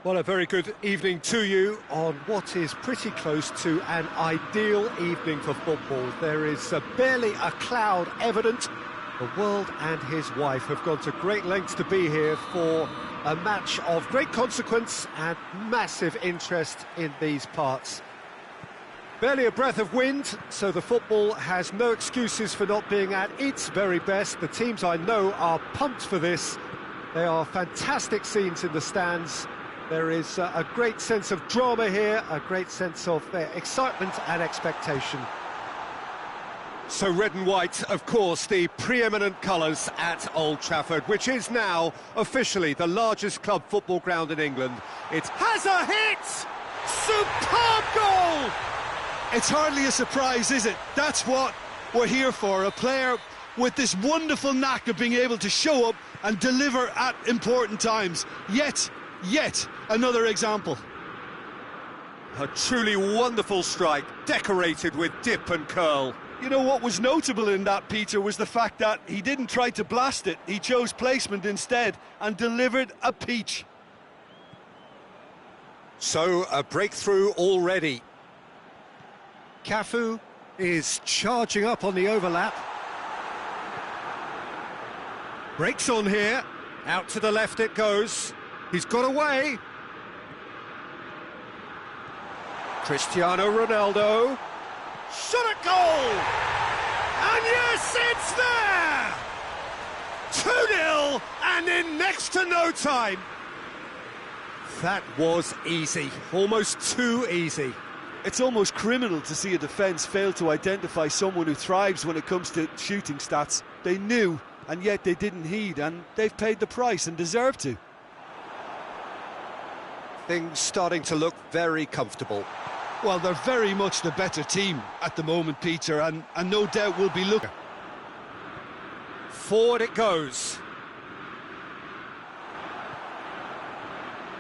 Well, a very good evening to you on what is pretty close to an ideal evening for football. There is barely a cloud evident. The world and his wife have gone to great lengths to be here for a match of great consequence and massive interest in these parts. Barely a breath of wind, so the football has no excuses for not being at its very best. The teams I know are pumped for this. There are fantastic scenes in the stands. There is a great sense of drama here, a great sense of excitement and expectation. So red and white, of course, the preeminent colours at Old Trafford, which is now officially the largest club football ground in England. It has a hit! Superb goal! It's hardly a surprise, is it? That's what we're here for, a player with this wonderful knack of being able to show up and deliver at important times. Yet another example. A truly wonderful strike, decorated with dip and curl. You know what was notable in that, Peter, was the fact that he didn't try to blast it. He chose placement instead and delivered a peach. So, a breakthrough already. Cafu is charging up on the overlap. Breaks on here. Out to the left it goes. He's got away. Cristiano Ronaldo. Shot at goal! And yes, it's there! 2-0 and in next to no time. That was easy, almost too easy. It's almost criminal to see a defence fail to identify someone who thrives when it comes to shooting stats. They knew, and yet they didn't heed, and they've paid the price and deserve to. Things starting to look very comfortable. Well, they're very much the better team at the moment, Peter, and no doubt will be looking. Forward it goes.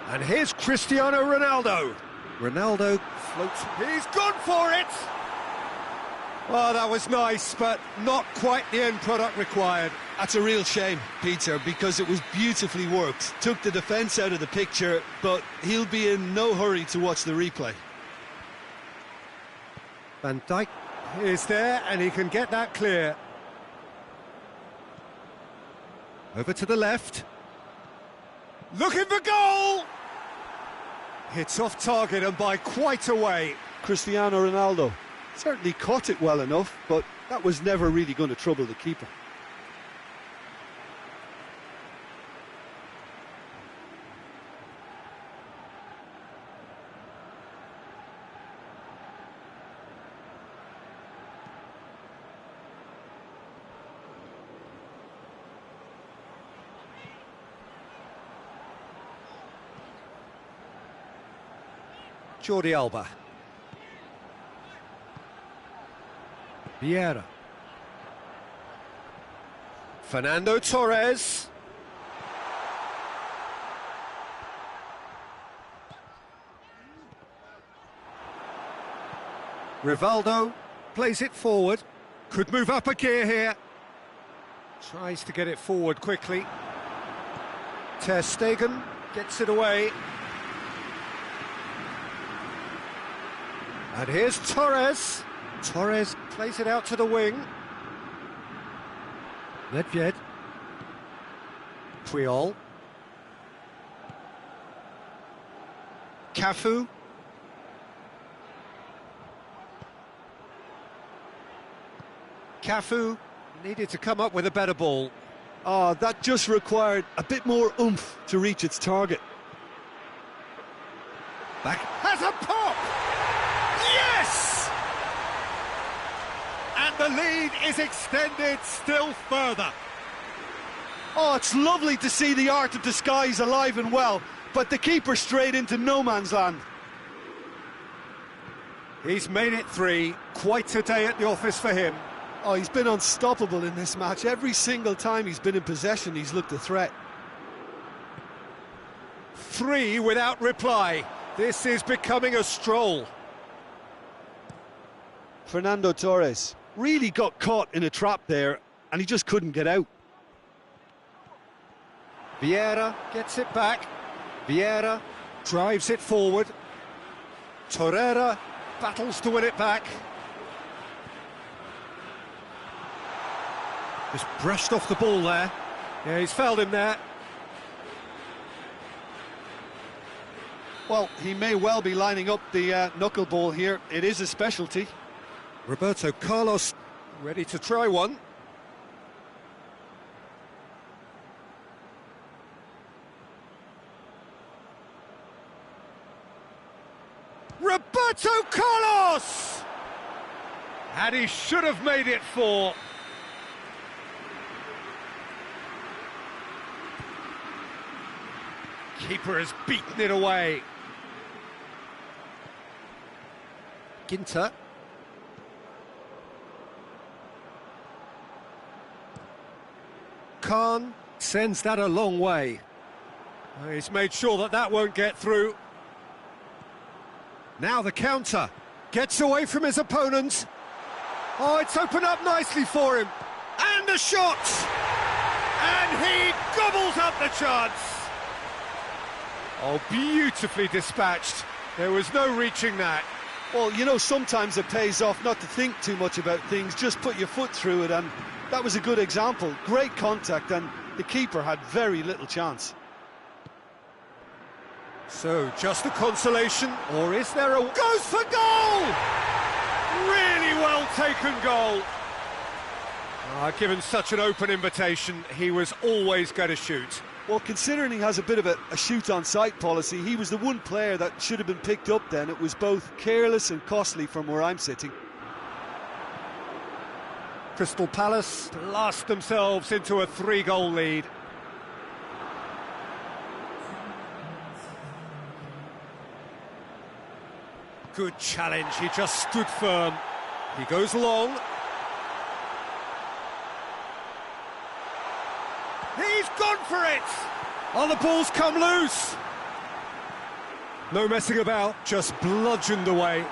And here's Cristiano Ronaldo. Ronaldo floats. He's gone for it! Well, that was nice, but not quite the end product required. That's a real shame, Peter, because it was beautifully worked. Took the defence out of the picture, but he'll be in no hurry to watch the replay. Van Dijk is there, and he can get that clear. Over to the left. Looking for goal! Hits off target and by quite a way. Cristiano Ronaldo certainly caught it well enough, but that was never really going to trouble the keeper. Jordi Alba. Vieira. Fernando Torres. Rivaldo plays it forward. Could move up a gear here. Tries to get it forward quickly. Ter Stegen gets it away. And here's Torres. Torres plays it out to the wing. Nedved. Puyol. Cafu. Cafu needed to come up with a better ball. Oh, that just required a bit more oomph to reach its target. Back. Has a pop! Yes! And the lead is extended still further. Oh, it's lovely to see the art of disguise alive and well, but the keeper straight into no man's land. He's made it 3. Quite a day at the office for him. Oh, he's been unstoppable in this match. Every single time he's been in possession, he's looked a threat. 3 without reply. This is becoming a stroll. Fernando Torres really got caught in a trap there, and he just couldn't get out. Vieira gets it back. Vieira Drives it forward. Torreira battles to win it back. Just brushed off the ball there. Yeah, he's fouled him there. Well, he may well be lining up the knuckleball here. It is a specialty. Roberto Carlos ready to try one. Roberto Carlos! And he should have made it 4. Keeper has beaten it away. Ginter. Khan sends that a long way. He's made sure that that won't get through. Now the counter. Gets away from his opponent. Oh, it's opened up nicely for him. And the shot! And he gobbles up the chance. Oh, beautifully dispatched. There was no reaching that. Well, you know, sometimes it pays off not to think too much about things, just put your foot through it, and that was a good example. Great contact, and the keeper had very little chance. So, just a consolation, or is there a... Goes for goal! Really well taken goal. Given such an open invitation, he was always going to shoot. Well, considering he has a bit of a shoot-on-sight policy, he was the one player that should have been picked up then. It was both careless and costly from where I'm sitting. Crystal Palace blast themselves into a 3-goal lead. Good challenge, he just stood firm. He goes long. He's gone for it! Oh, the ball's come loose! No messing about, just bludgeoned away.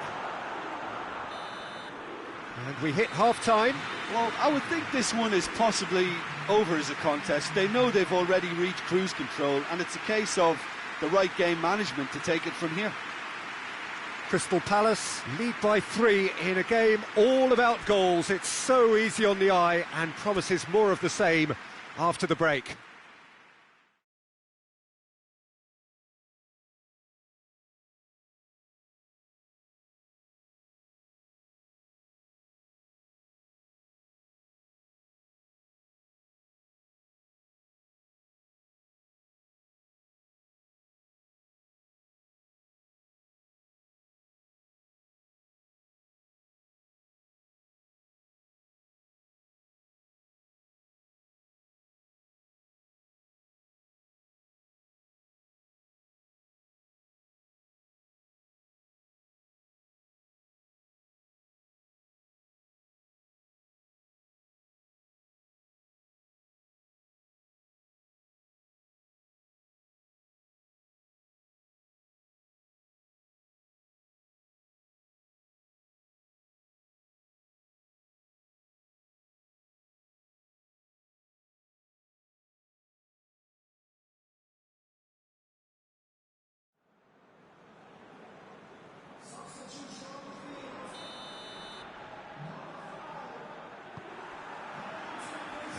And we hit half-time. Well, I would think this one is possibly over as a contest. They know they've already reached cruise control, and it's a case of the right game management to take it from here. Crystal Palace lead by 3 in a game all about goals. It's so easy on the eye and promises more of the same after the break.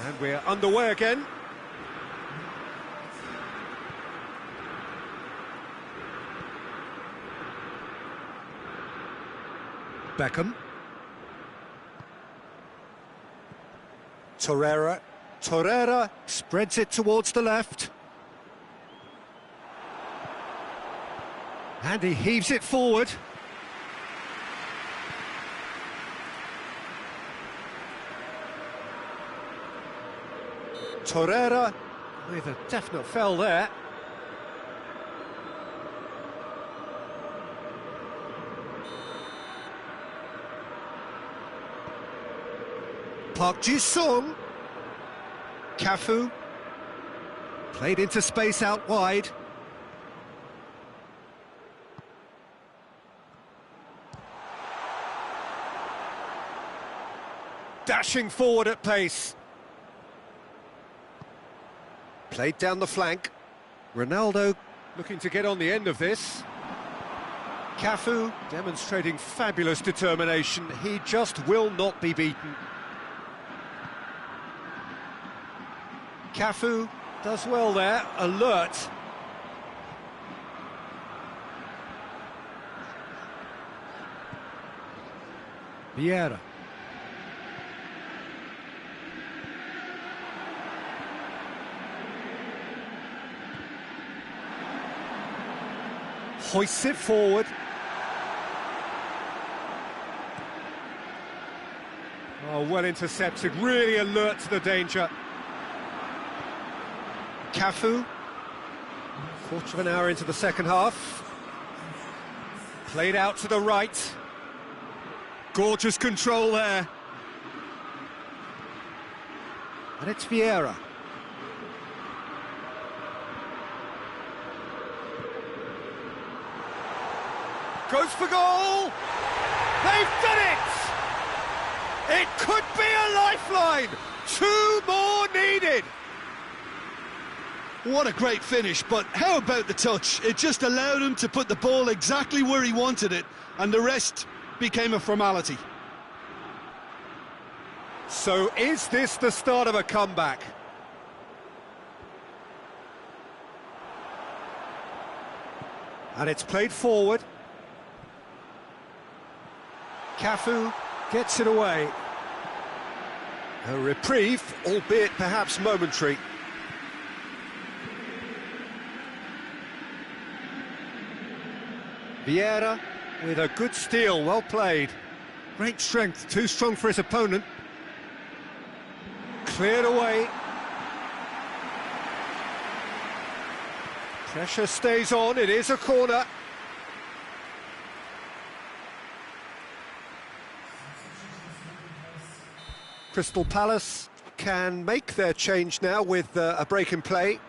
And we're underway again. Beckham. Torreira. Torreira spreads it towards the left. And he heaves it forward. Torreira with a definite foul there. Park Ji-sung. Cafu. Played into space out wide. Dashing forward at pace. Played down the flank. Ronaldo Looking to get on the end of this. Cafu demonstrating fabulous determination. He just will not be beaten. Cafu does well there, alert. Vieira. Hoists it forward. Oh, well intercepted, really alert to the danger. Cafu, quarter of an hour into the second half. Played out to the right. Gorgeous control there. And it's Vieira. Goes for goal! They've done it! It could be a lifeline! 2 more needed! What a great finish, but how about the touch? It just allowed him to put the ball exactly where he wanted it, and the rest became a formality. So is this the start of a comeback? And it's played forward. Cafu gets it away. A reprieve, albeit perhaps momentary. Vieira with a good steal, well played. Great strength, too strong for his opponent. Cleared away. Pressure stays on, it is a corner. Crystal Palace can make their change now with a break in play.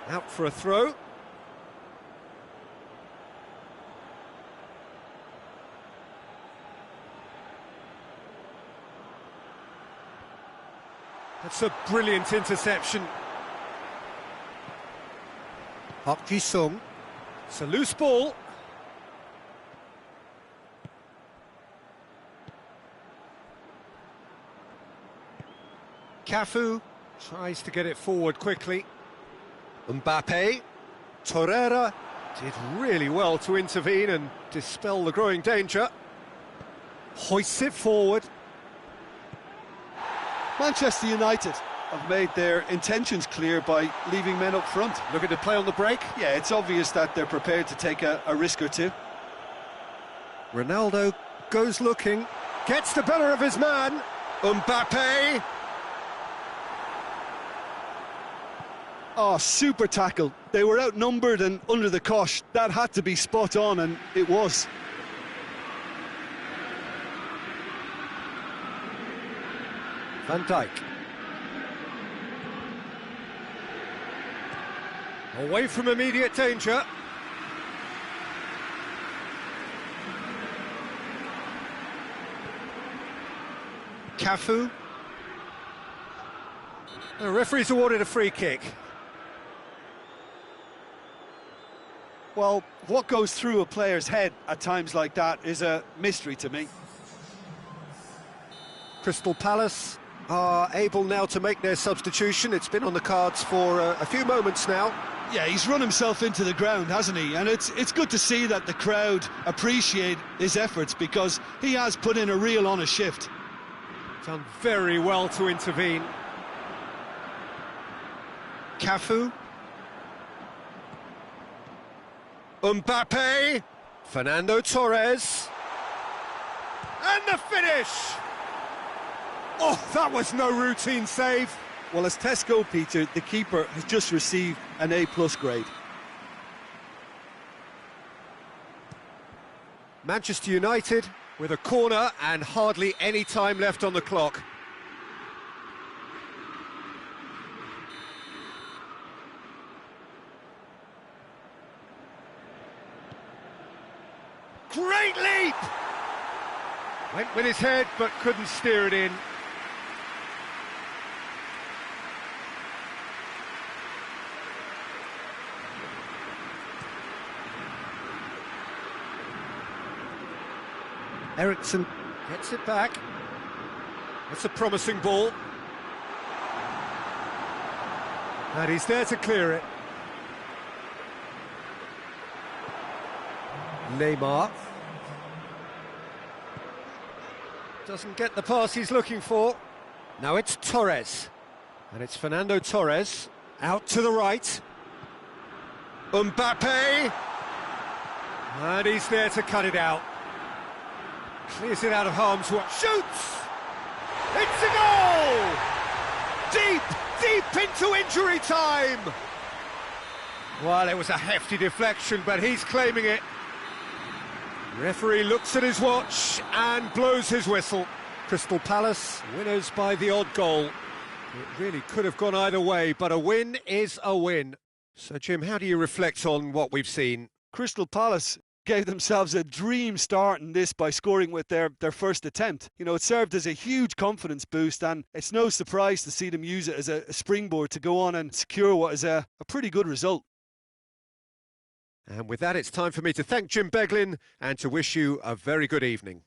Out for a throw. That's a brilliant interception. Park Ji-sung. It's a loose ball. Cafu tries to get it forward quickly. Mbappe, Torreira did really well to intervene and dispel the growing danger. Hoists it forward. Manchester United have made their intentions clear by leaving men up front. Looking to play on the break. Yeah, it's obvious that they're prepared to take a risk or two. Ronaldo goes looking, gets the better of his man. Mbappe. Oh, super tackle. They were outnumbered and under the cosh. That had to be spot on, and it was. Van Dijk. Away from immediate danger. Cafu. The referee's awarded a free kick. Well, what goes through a player's head at times like that is a mystery to me. Crystal Palace are able now to make their substitution. It's been on the cards for a few moments now. Yeah, he's run himself into the ground, hasn't he? And it's good to see that the crowd appreciate his efforts, because he has put in a real honest shift. Done very well to intervene. Cafu. Mbappe. Fernando Torres. And the finish! Oh, that was no routine save. Well, as Tesco, Peter, the keeper has just received an A+ grade. Manchester United with a corner and hardly any time left on the clock. Great leap! Went with his head but couldn't steer it in. Ericsson gets it back. That's a promising ball. And he's there to clear it. Neymar. Doesn't get the pass he's looking for. Now it's Torres. And it's Fernando Torres. Out to the right. Mbappe. And he's there to cut it out. Clears it out of harm's way. Shoots! It's a goal! Deep into injury time! Well, it was a hefty deflection, but he's claiming it. Referee looks at his watch and blows his whistle. Crystal Palace, winners by the odd goal. It really could have gone either way, but a win is a win. So, Jim, how do you reflect on what we've seen? Crystal Palace gave themselves a dream start in this by scoring with their first attempt. You know, it served as a huge confidence boost, and it's no surprise to see them use it as a springboard to go on and secure what is a pretty good result. And with that, it's time for me to thank Jim Beglin and to wish you a very good evening.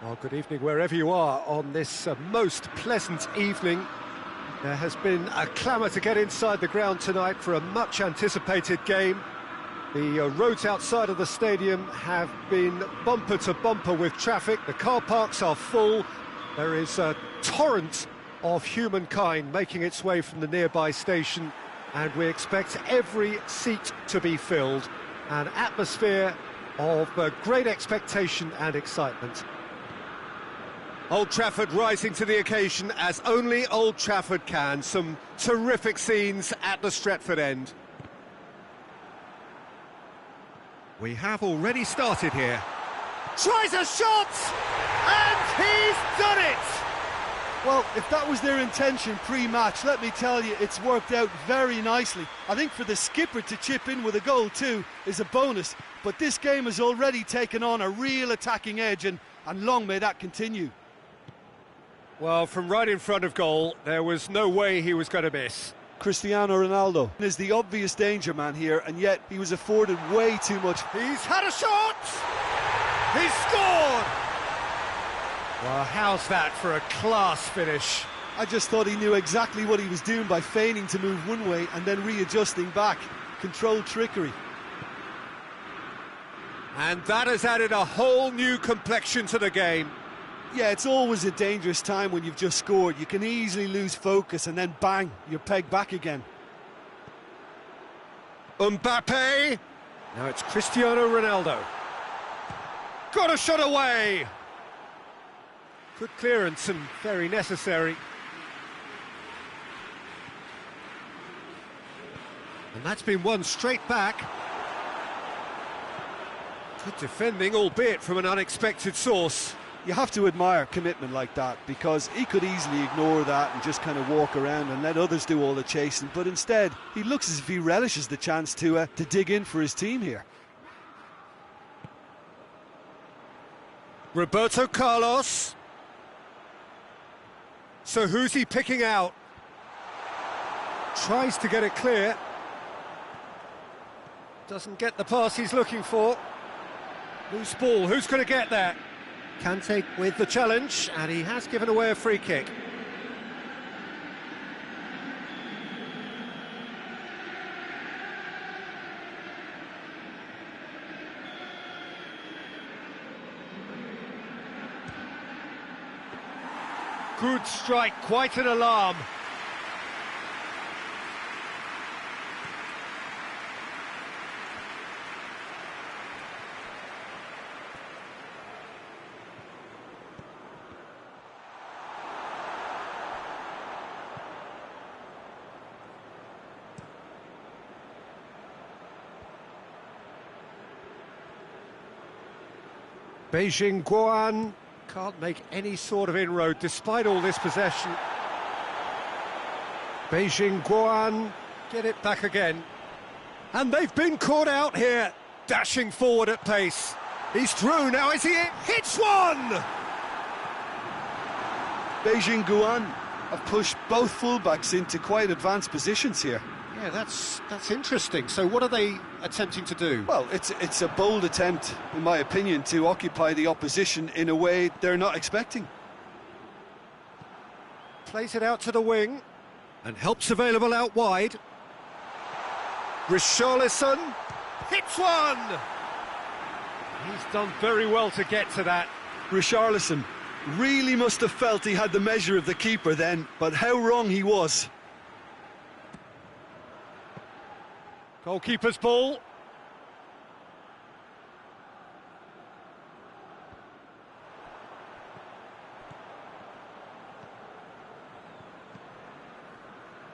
Well, good evening wherever you are on this most pleasant evening. There has been a clamour to get inside the ground tonight for a much anticipated game. The roads outside of the stadium have been bumper to bumper with traffic. The car parks are full. There is a torrent of humankind making its way from the nearby station, and we expect every seat to be filled. An atmosphere of great expectation and excitement. Old Trafford rising to the occasion as only Old Trafford can. Some terrific scenes at the Stretford end. We have already started here. Tries a shot! And he's done it! Well, if that was their intention pre-match, let me tell you, it's worked out very nicely. I think for the skipper to chip in with a goal too is a bonus, but this game has already taken on a real attacking edge, and long may that continue. Well, from right in front of goal, there was no way he was going to miss. Cristiano Ronaldo is the obvious danger man here, and yet he was afforded way too much. He's had a shot! He's scored! Well, how's that for a class finish? I just thought he knew exactly what he was doing by feigning to move one way and then readjusting back. Controlled trickery. And that has added a whole new complexion to the game. Yeah, it's always a dangerous time when you've just scored. You can easily lose focus and then bang, you're pegged back again. Mbappe. Now it's Cristiano Ronaldo. Got a shot away. Good clearance and very necessary. And that's been won straight back. Good defending, albeit from an unexpected source. You have to admire commitment like that, because he could easily ignore that and just kind of walk around and let others do all the chasing, but instead he looks as if he relishes the chance to dig in for his team here. Roberto Carlos. So who's he picking out? Tries to get it clear. Doesn't get the pass he's looking for. Loose ball, who's going to get that? Kante with the challenge, and he has given away a free kick. Good strike, quite an alarm. Beijing Guoan can't make any sort of inroad despite all this possession. Beijing Guoan get it back again. And they've been caught out here, dashing forward at pace. He's through, now is he in? Hits one! Beijing Guoan have pushed both fullbacks into quite advanced positions here. Yeah, that's interesting. So what are they attempting to do? Well, it's a bold attempt, in my opinion, to occupy the opposition in a way they're not expecting. Plays it out to the wing, and help's available out wide. Richarlison hits one! He's done very well to get to that. Richarlison really must have felt he had the measure of the keeper then, but how wrong he was. Goalkeeper's ball.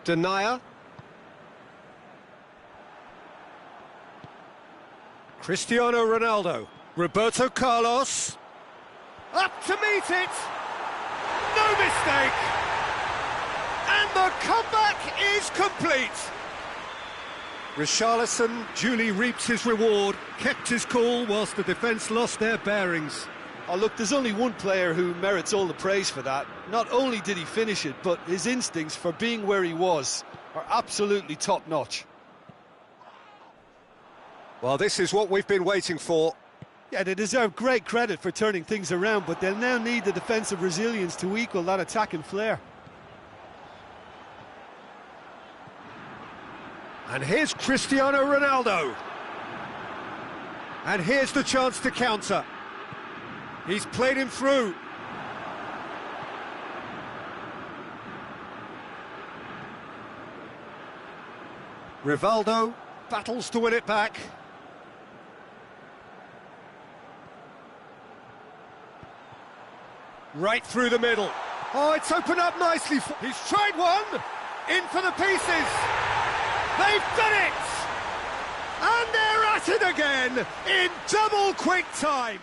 Denier. Cristiano Ronaldo. Roberto Carlos. Up to meet it. No mistake. And the comeback is complete. Richarlison duly reaps his reward, kept his cool whilst the defence lost their bearings. Oh look, there's only one player who merits all the praise for that. Not only did he finish it, but his instincts for being where he was are absolutely top-notch. Well, this is what we've been waiting for. Yeah, they deserve great credit for turning things around, but they'll now need the defensive resilience to equal that attacking flair. And here's Cristiano Ronaldo. And here's the chance to counter. He's played him through. Rivaldo battles to win it back. Right through the middle. Oh, it's opened up nicely. He's tried one. In for the pieces. They've done it! And they're at it again in double quick time.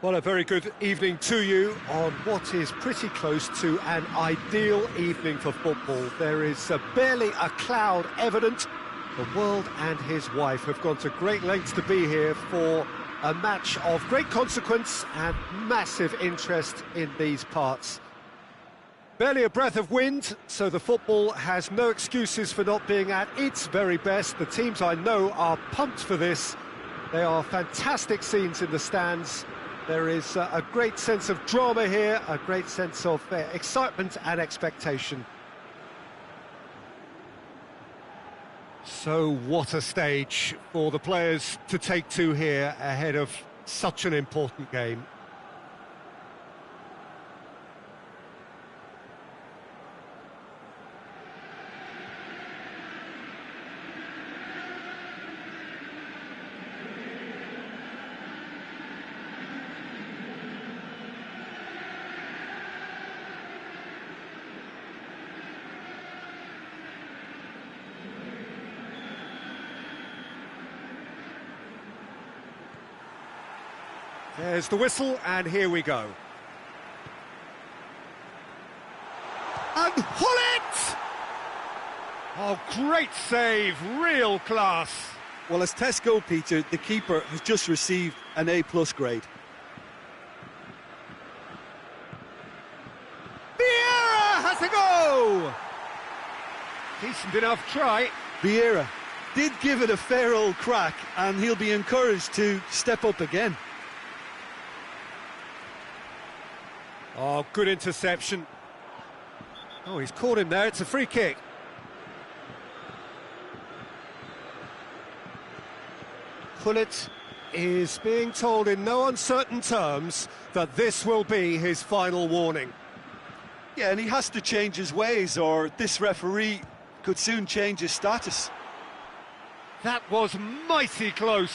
Well, a very good evening to you on what is pretty close to an ideal evening for football. There is barely a cloud evident. The world and his wife have gone to great lengths to be here for a match of great consequence and massive interest in these parts. Barely a breath of wind, so the football has no excuses for not being at its very best. The teams I know are pumped for this. They are fantastic scenes in the stands. There is a great sense of drama here, a great sense of excitement and expectation. So what a stage for the players to take to here ahead of such an important game. There's the whistle, and here we go. And Gullit! Oh, great save, real class. Well, as Test goalkeeper, the keeper has just received an A+ grade. Vieira has a go! Decent enough try. Vieira did give it a fair old crack, and he'll be encouraged to step up again. Oh, good interception. Oh, he's caught him there, it's a free kick. Gullit is being told in no uncertain terms that this will be his final warning. Yeah, and he has to change his ways, or this referee could soon change his status. That was mighty close.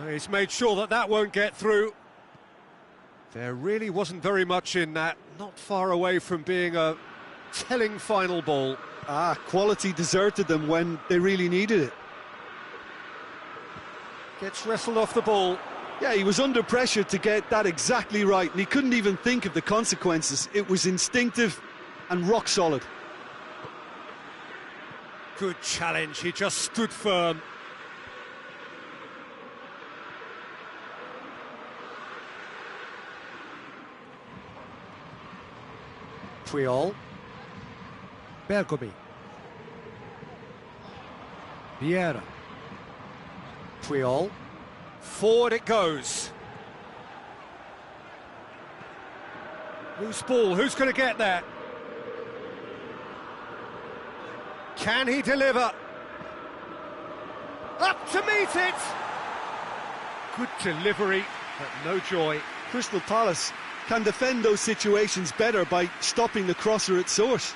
He's made sure that that won't get through. There really wasn't very much in that, not far away from being a telling final ball. Quality deserted them when they really needed it. Gets wrestled off the ball. Yeah, he was under pressure to get that exactly right, and he couldn't even think of the consequences. It was instinctive and rock solid. Good challenge, he just stood firm. Puyol, Bergomi, Vieira, Puyol, forward it goes. Whose ball? Who's going to get that? Can he deliver? Up to meet it! Good delivery, but no joy. Crystal Palace can defend those situations better by stopping the crosser at source.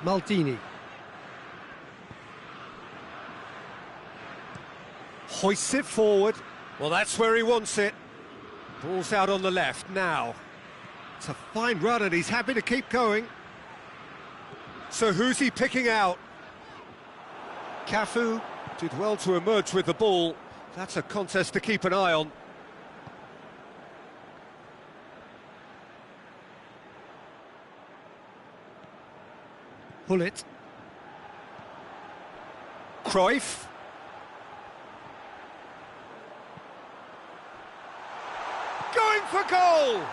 Maldini. Hoists it forward. Well, that's where he wants it. Ball's out on the left now. It's a fine run and he's happy to keep going. So who's he picking out? Cafu did well to emerge with the ball. That's a contest to keep an eye on. Gullit. Cruyff. Going for goal!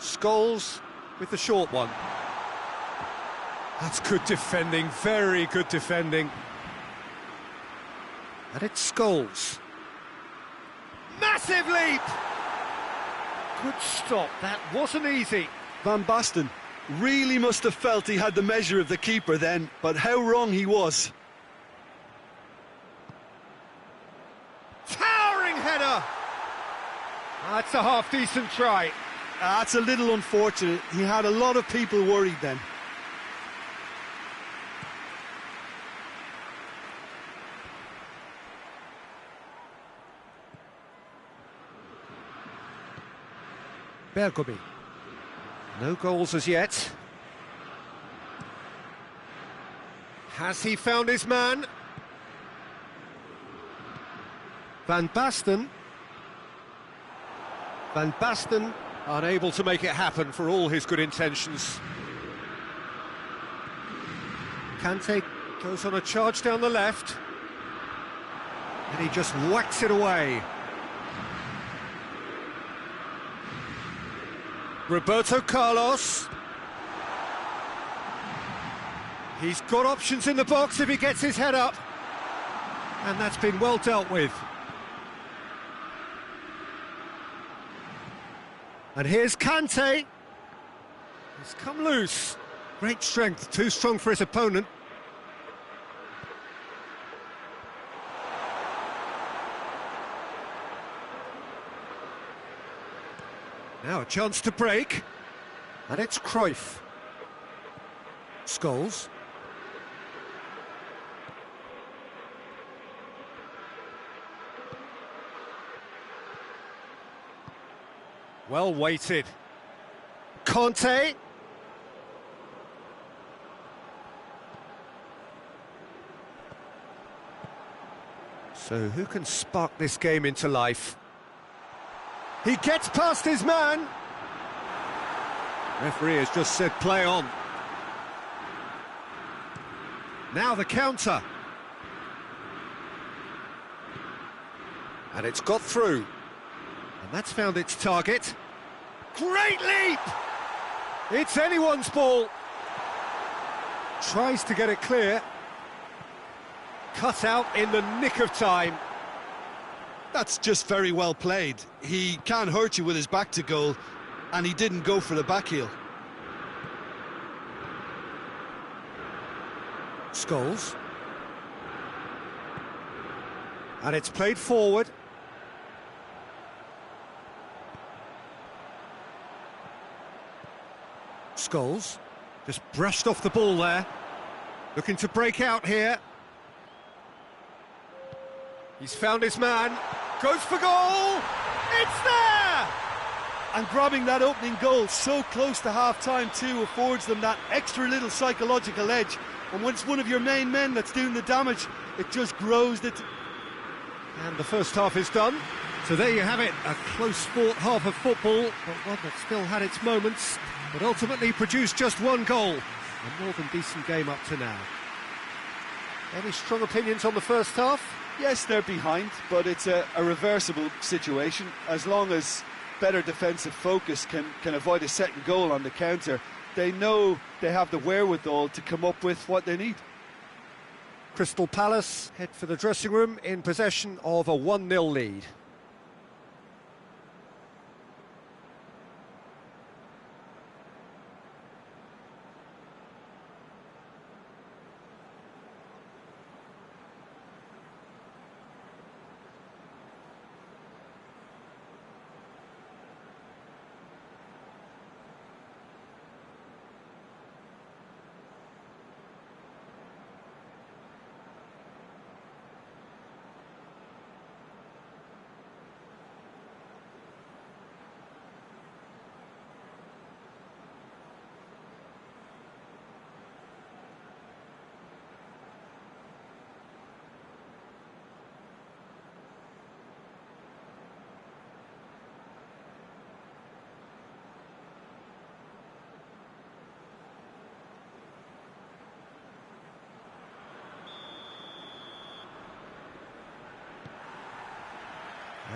Scholes with the short one. That's good defending, very good defending. And it's Scholes. Massive leap! Good stop, that wasn't easy. Van Basten Really must have felt he had the measure of the keeper then, but how wrong he was. Towering header! That's a half-decent try. That's a little unfortunate. He had a lot of people worried then. Bergomi. No goals as yet. Has he found his man? Van Basten. Van Basten unable to make it happen for all his good intentions. Kante goes on a charge down the left. And he just whacks it away. Roberto Carlos. He's got options in the box if he gets his head up. And that's been well dealt with. And here's Kante. He's come loose. Great strength, too strong for his opponent. Now a chance to break. And it's Cruyff. Scholes. Well weighted. Conte. So who can spark this game into life? He gets past his man. Referee has just said play on. Now the counter. And it's got through. And that's found its target. Great leap! It's anyone's ball. Tries to get it clear. Cut out in the nick of time. That's just very well played. He can't hurt you with his back to goal, and he didn't go for the back heel. Scholes. And it's played forward. Scholes just brushed off the ball there. Looking to break out here. He's found his man. Goes for goal! It's there! And grabbing that opening goal so close to half-time too affords them that extra little psychological edge. And when it's one of your main men that's doing the damage, it just grows. And the first half is done. So there you have it, a close-fought half of football, but one that still had its moments, but ultimately produced just one goal. A more than decent game up to now. Any strong opinions on the first half? Yes, they're behind, but it's a reversible situation. As long as better defensive focus can avoid a second goal on the counter, they know they have the wherewithal to come up with what they need. Crystal Palace head for the dressing room in possession of a 1-0 lead.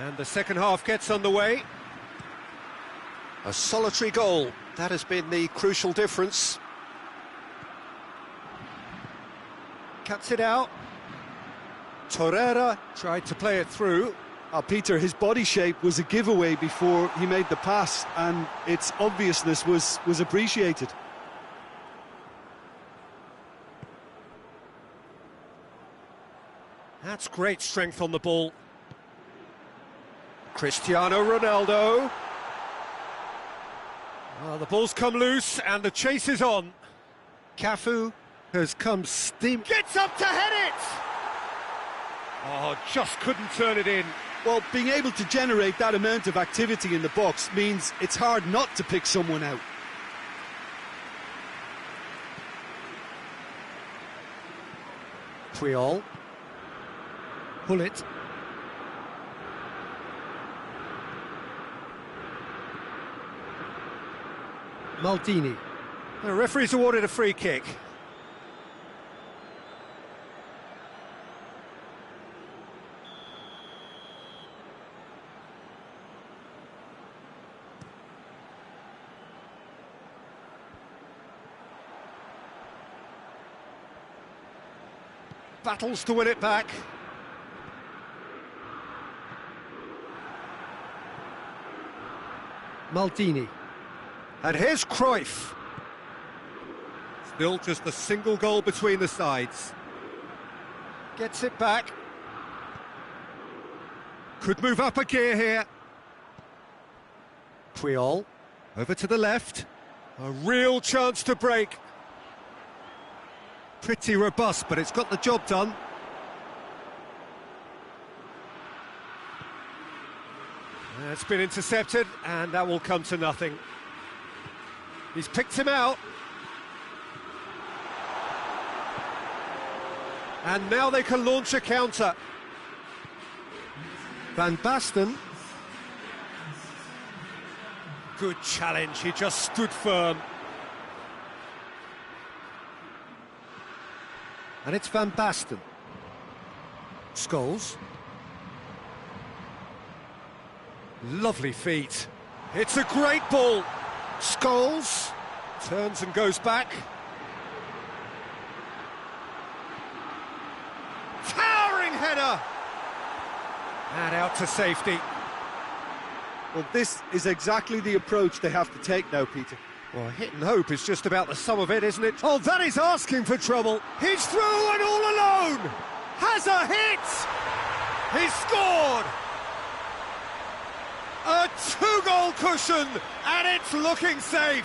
And the second half gets underway. A solitary goal, that has been the crucial difference. Cuts it out. Torreira tried to play it through. Peter, his body shape was a giveaway before he made the pass, and its obviousness was appreciated. That's great strength on the ball. Cristiano Ronaldo. Well, the ball's come loose and the chase is on. Cafu has come steam. Gets up to head it! Oh, just couldn't turn it in. Well, being able to generate that amount of activity in the box means it's hard not to pick someone out. Puyol. Pullet. Maldini. The referee's awarded a free kick. Battles to win it back. Maldini. And here's Cruyff. Still just a single goal between the sides. Gets it back. Could move up a gear here. Puyol. Over to the left. A real chance to break. Pretty robust, but it's got the job done. It's been intercepted, and that will come to nothing. He's picked him out. And now they can launch a counter. Van Basten. Good challenge, he just stood firm. And it's Van Basten. Scholes. Lovely feet. It's a great ball. Scholes turns and goes back. Towering header. And out to safety. Well, this is exactly the approach they have to take now, Peter. Well, hit and hope is just about the sum of it, isn't it? Oh, that is asking for trouble. He's through and all alone. Has a hit. He's scored. A two-goal cushion, and it's looking safe.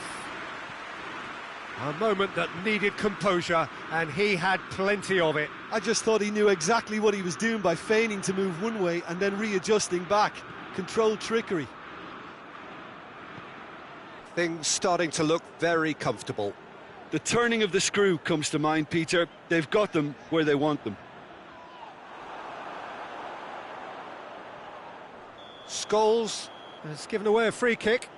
A moment that needed composure, and he had plenty of it. I just thought he knew exactly what he was doing by feigning to move one way and then readjusting back. Controlled trickery. Things starting to look very comfortable. The turning of the screw comes to mind, Peter. They've got them where they want them. Scholes has given away a free kick.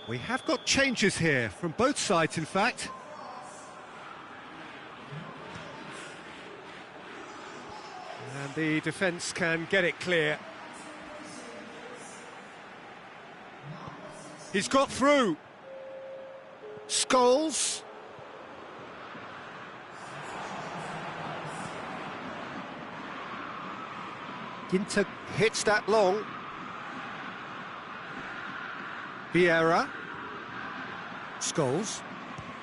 We have got changes here, from both sides in fact. And the defence can get it clear. He's got through. Scholes. Ginter hits that long. Vieira. Scholes.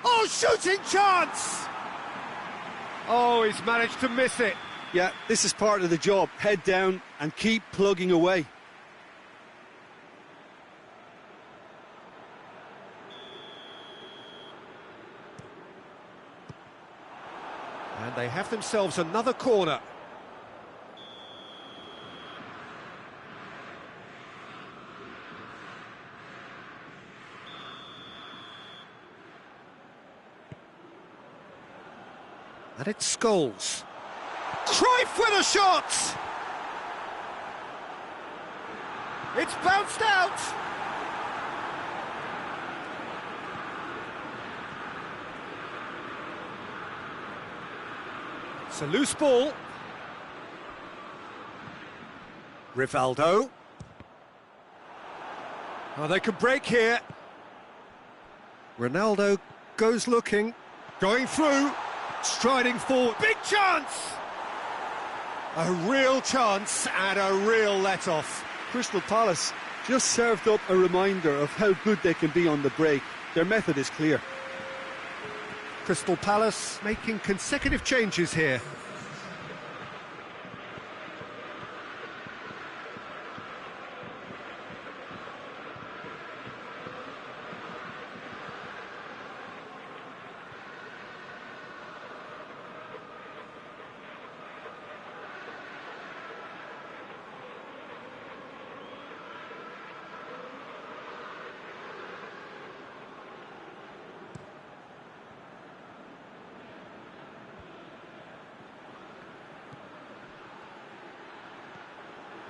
Oh, shooting chance! Oh, he's managed to miss it. Yeah, this is part of the job. Head down and keep plugging away. And they have themselves another corner. And it's Scholes. Cruyff with a shot! It's bounced out! It's a loose ball. Rivaldo. Oh, they could break here. Ronaldo goes looking, going through, striding forward. Big chance! A real chance and a real let-off. Crystal Palace just served up a reminder of how good they can be on the break. Their method is clear. Crystal Palace making consecutive changes here.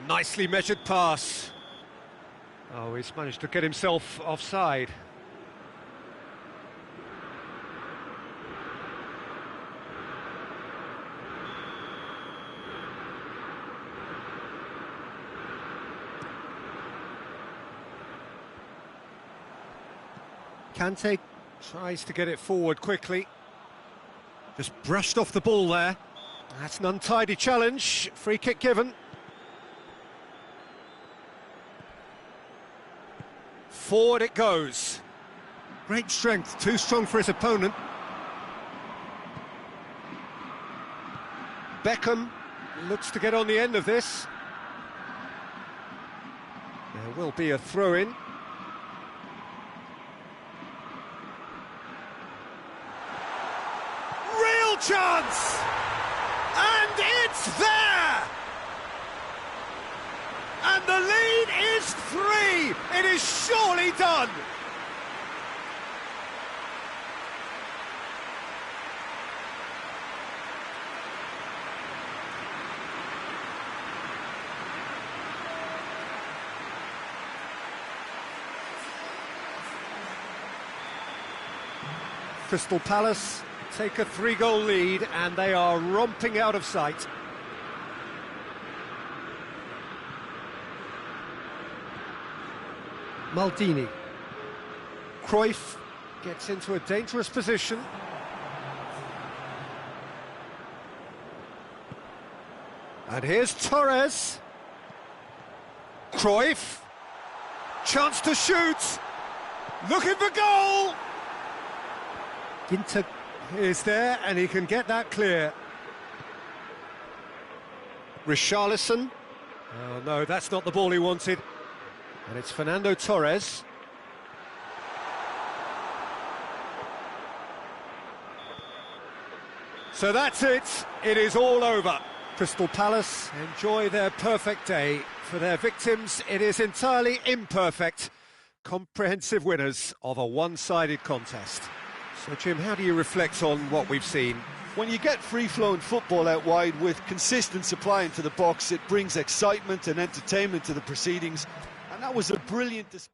Nicely measured pass. Oh, he's managed to get himself offside. Kante tries to get it forward quickly. Just brushed off the ball there. That's an untidy challenge. Free kick given. Forward it goes. Great strength, too strong for his opponent. Beckham looks to get on the end of this. There will be a throw-in. Real chance! And it's there! And the lead is 3! It is surely done! Crystal Palace take a 3-goal lead and they are romping out of sight. Maldini. Cruyff gets into a dangerous position. And here's Torres. Cruyff. Chance to shoot. Looking for goal. Ginter is there and he can get that clear. Richarlison. Oh no, that's not the ball he wanted. And it's Fernando Torres. So that's it. It is all over. Crystal Palace enjoy their perfect day. For their victims, it is entirely imperfect. Comprehensive winners of a one-sided contest. So, Jim, how do you reflect on what we've seen? When you get free-flowing football out wide with consistent supply into the box, it brings excitement and entertainment to the proceedings. And that was a brilliant display.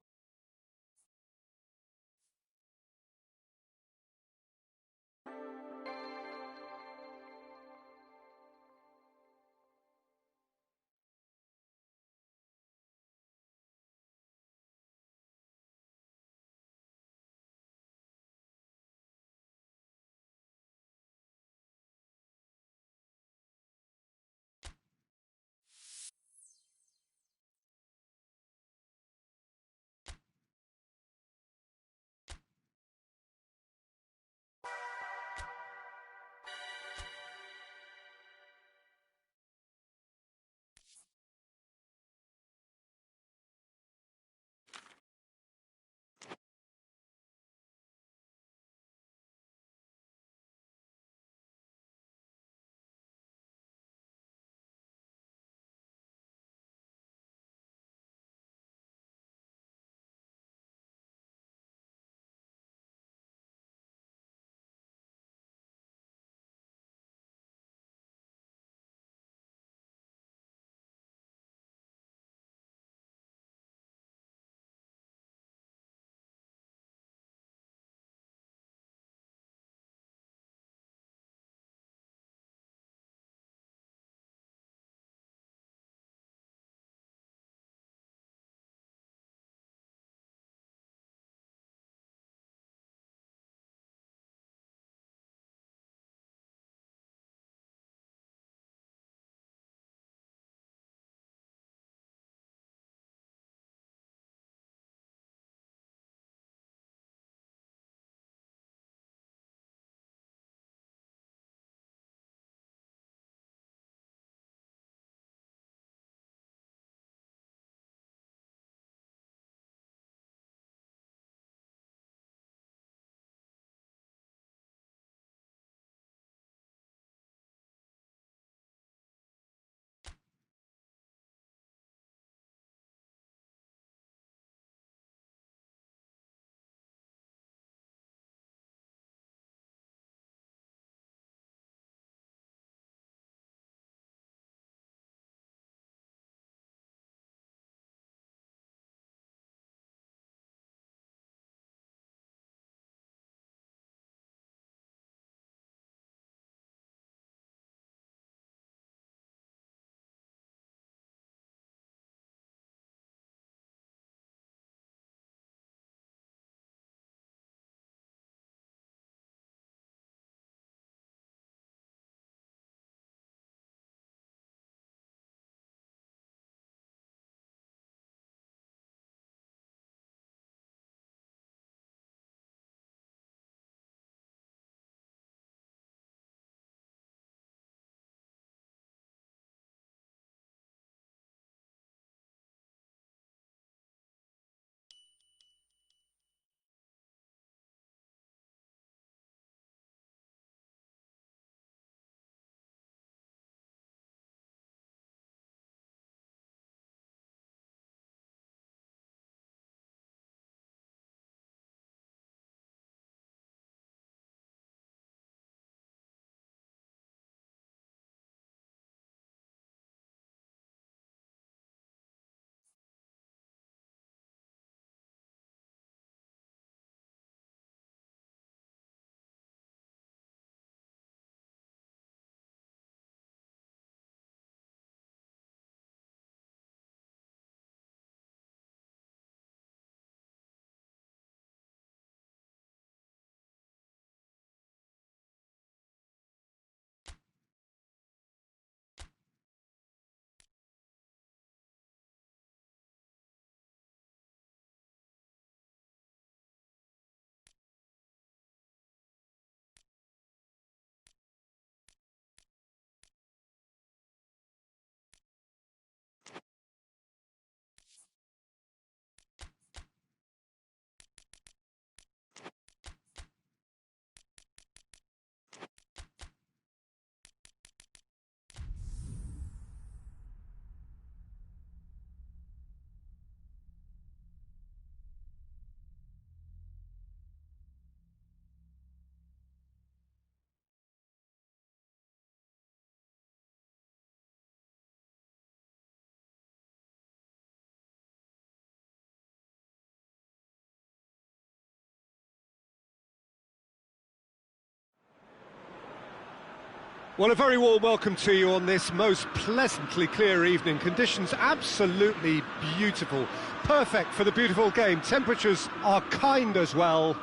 Well, a very warm welcome to you on this most pleasantly clear evening. Conditions absolutely beautiful. Perfect for the beautiful game. Temperatures are kind as well.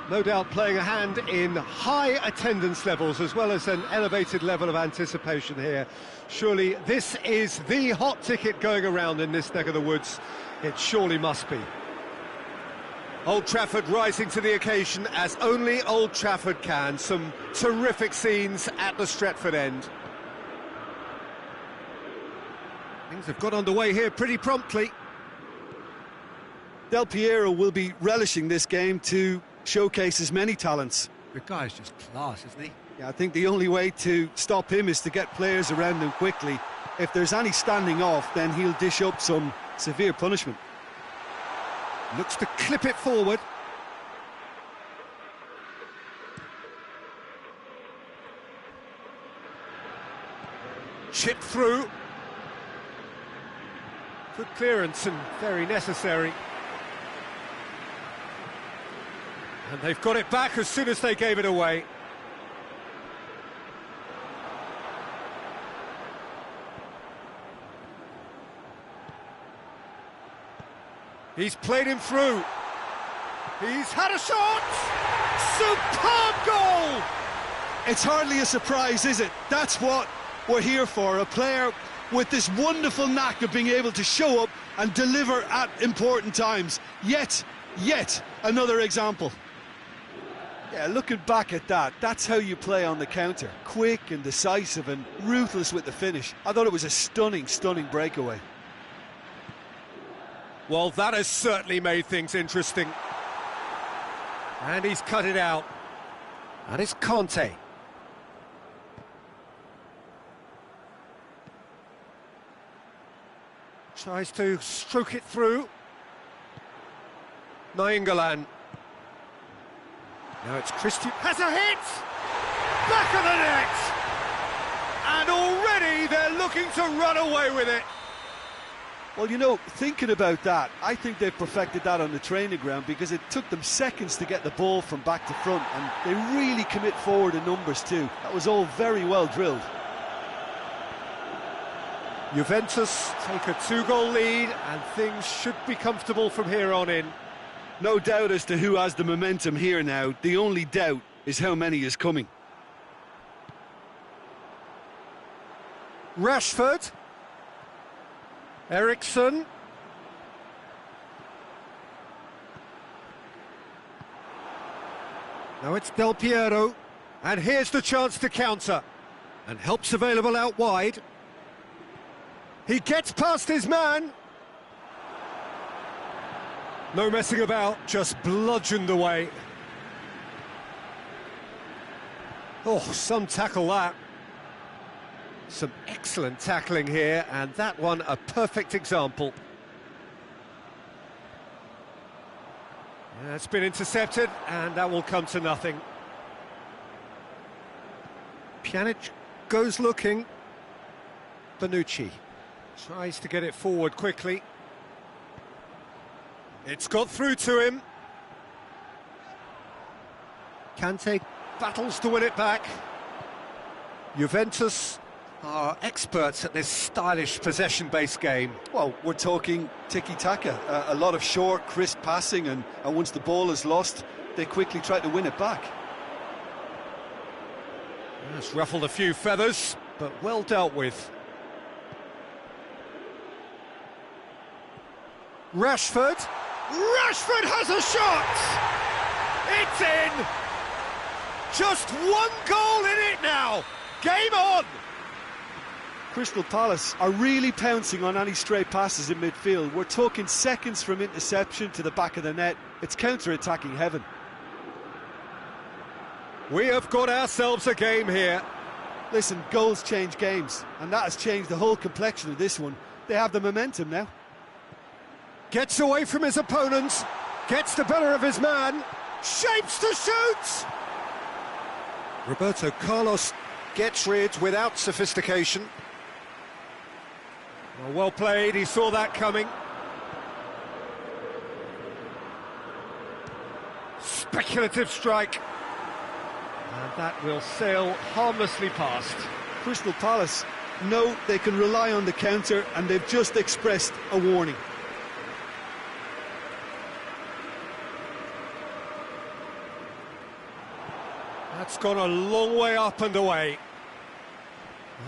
No doubt playing a hand in high attendance levels as well as an elevated level of anticipation here. Surely this is the hot ticket going around in this neck of the woods. It surely must be. Old Trafford rising to the occasion as only Old Trafford can. Some terrific scenes at the Stretford end. Things have got underway here pretty promptly. Del Piero will be relishing this game to showcase his many talents. The guy's just class, isn't he? Yeah, I think the only way to stop him is to get players around him quickly. If there's any standing off, then he'll dish up some severe punishment. Looks to clip it forward. Chip through. Good clearance and very necessary. And they've got it back as soon as they gave it away. He's played him through. He's had a shot! Superb goal! It's hardly a surprise, is it? That's what we're here for. A player with this wonderful knack of being able to show up and deliver at important times. Yet another example. Yeah, looking back at that, that's how you play on the counter. Quick and decisive and ruthless with the finish. I thought it was a stunning breakaway. Well, that has certainly made things interesting. And he's cut it out. And it's Conte. Tries to stroke it through. Nainggolan. Now it's Christian. Has a hit! Back of the net! And already they're looking to run away with it. Well, you know, thinking about that, I think they've perfected that on the training ground because it took them seconds to get the ball from back to front, and they really commit forward in numbers too. That was all very well drilled. Juventus take a 2-goal lead and things should be comfortable from here on in. No doubt as to who has the momentum here now. The only doubt is how many is coming. Rashford. Eriksen. Now it's Del Piero. And here's the chance to counter. And help's available out wide. He gets past his man. No messing about, just bludgeoned away. Oh, some tackle that. Some excellent tackling here, and that one a perfect example. Yeah, it's been intercepted, and that will come to nothing. Pjanic goes looking. Bonucci tries to get it forward quickly. It's got through to him. Kante battles to win it back. Juventus are experts at this stylish possession-based game. Well, we're talking tiki-taka, a lot of short, crisp passing, and once the ball is lost, they quickly try to win it back. It's ruffled a few feathers, but well dealt with. Rashford. Rashford has a shot! It's in! Just one goal in it now! Game on! Crystal Palace are really pouncing on any stray passes in midfield. We're talking seconds from interception to the back of the net. It's counter-attacking heaven. We have got ourselves a game here. Listen, goals change games, and that has changed the whole complexion of this one. They have the momentum now. Gets away from his opponents, gets the better of his man, shapes to shoot! Roberto Carlos gets rid without sophistication. Well played, he saw that coming. Speculative strike. And that will sail harmlessly past. Crystal Palace know they can rely on the counter, and they've just expressed a warning. That's gone a long way up and away.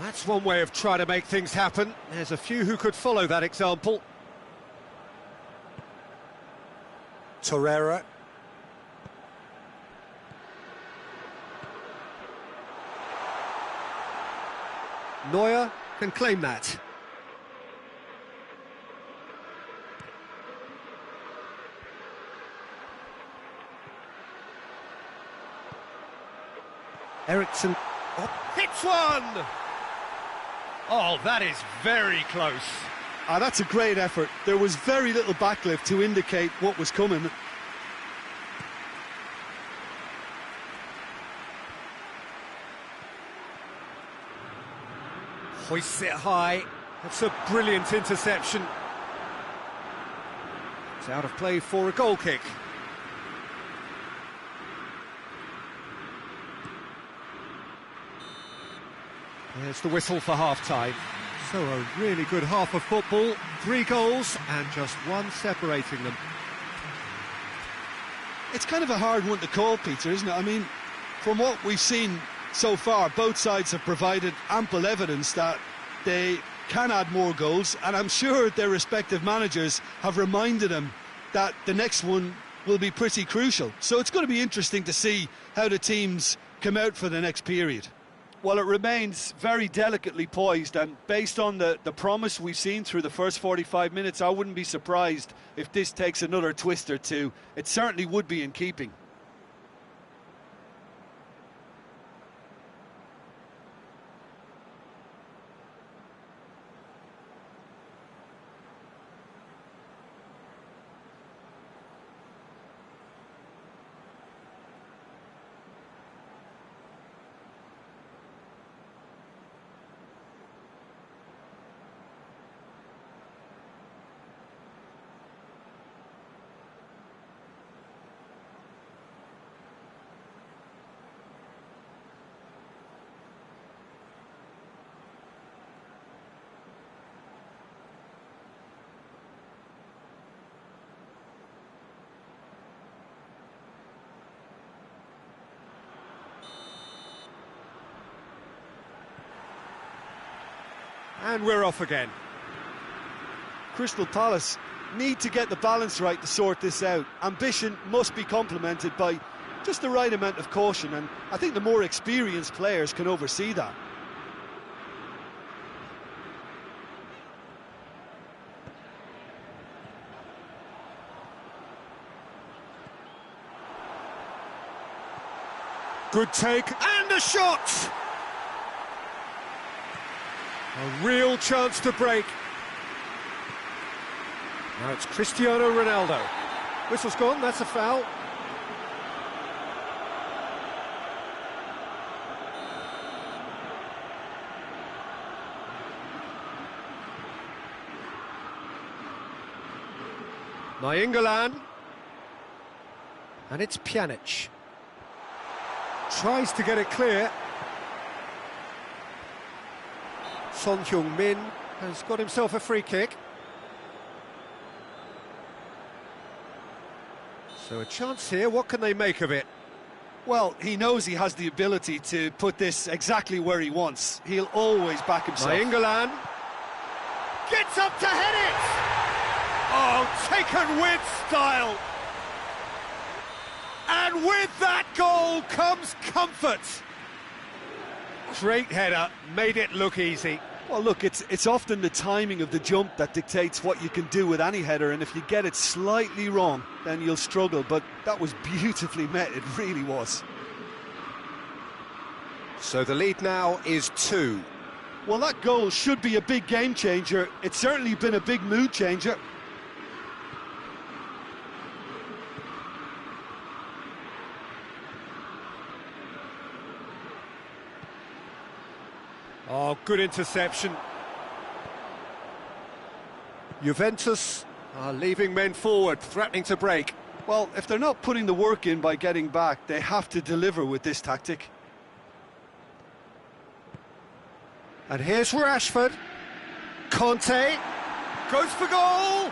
That's one way of trying to make things happen. There's a few who could follow that example. Torreira. Neuer can claim that. Eriksson. Oh, hits one! Oh, that is very close. That's a great effort. There was very little backlift to indicate what was coming. Hoists it high. That's a brilliant interception. It's out of play for a goal kick. There's the whistle for half-time. So a really good half of football. 3 goals and just one separating them. It's kind of a hard one to call, Peter, isn't it? I mean, from what we've seen so far, both sides have provided ample evidence that they can add more goals, and I'm sure their respective managers have reminded them that the next one will be pretty crucial. So it's going to be interesting to see how the teams come out for the next period. Well, it remains very delicately poised, and based on the promise we've seen through the first 45 minutes, I wouldn't be surprised if this takes another twist or two. It certainly would be in keeping. And we're off again. Crystal Palace need to get the balance right to sort this out. Ambition must be complemented by just the right amount of caution, and I think the more experienced players can oversee that. Good take, and a shot! A real chance to break. Now it's Cristiano Ronaldo. Whistle's gone, that's a foul. Nainggolan. And it's Pjanic. Tries to get it clear. Son Heung-min has got himself a free kick. So a chance here, what can they make of it? Well, he knows he has the ability to put this exactly where he wants. He'll always back himself. Nainggolan gets up to head it! Oh, taken with style! And with that goal comes comfort! Great header, made it look easy. Well, look, it's often the timing of the jump that dictates what you can do with any header, and if you get it slightly wrong, then you'll struggle, but that was beautifully met, it really was. So the lead now is 2. Well, that goal should be a big game changer. It's certainly been a big mood changer. Oh, good interception. Juventus are leaving men forward, threatening to break. Well, if they're not putting the work in by getting back, they have to deliver with this tactic. And here's Rashford. Conte goes for goal.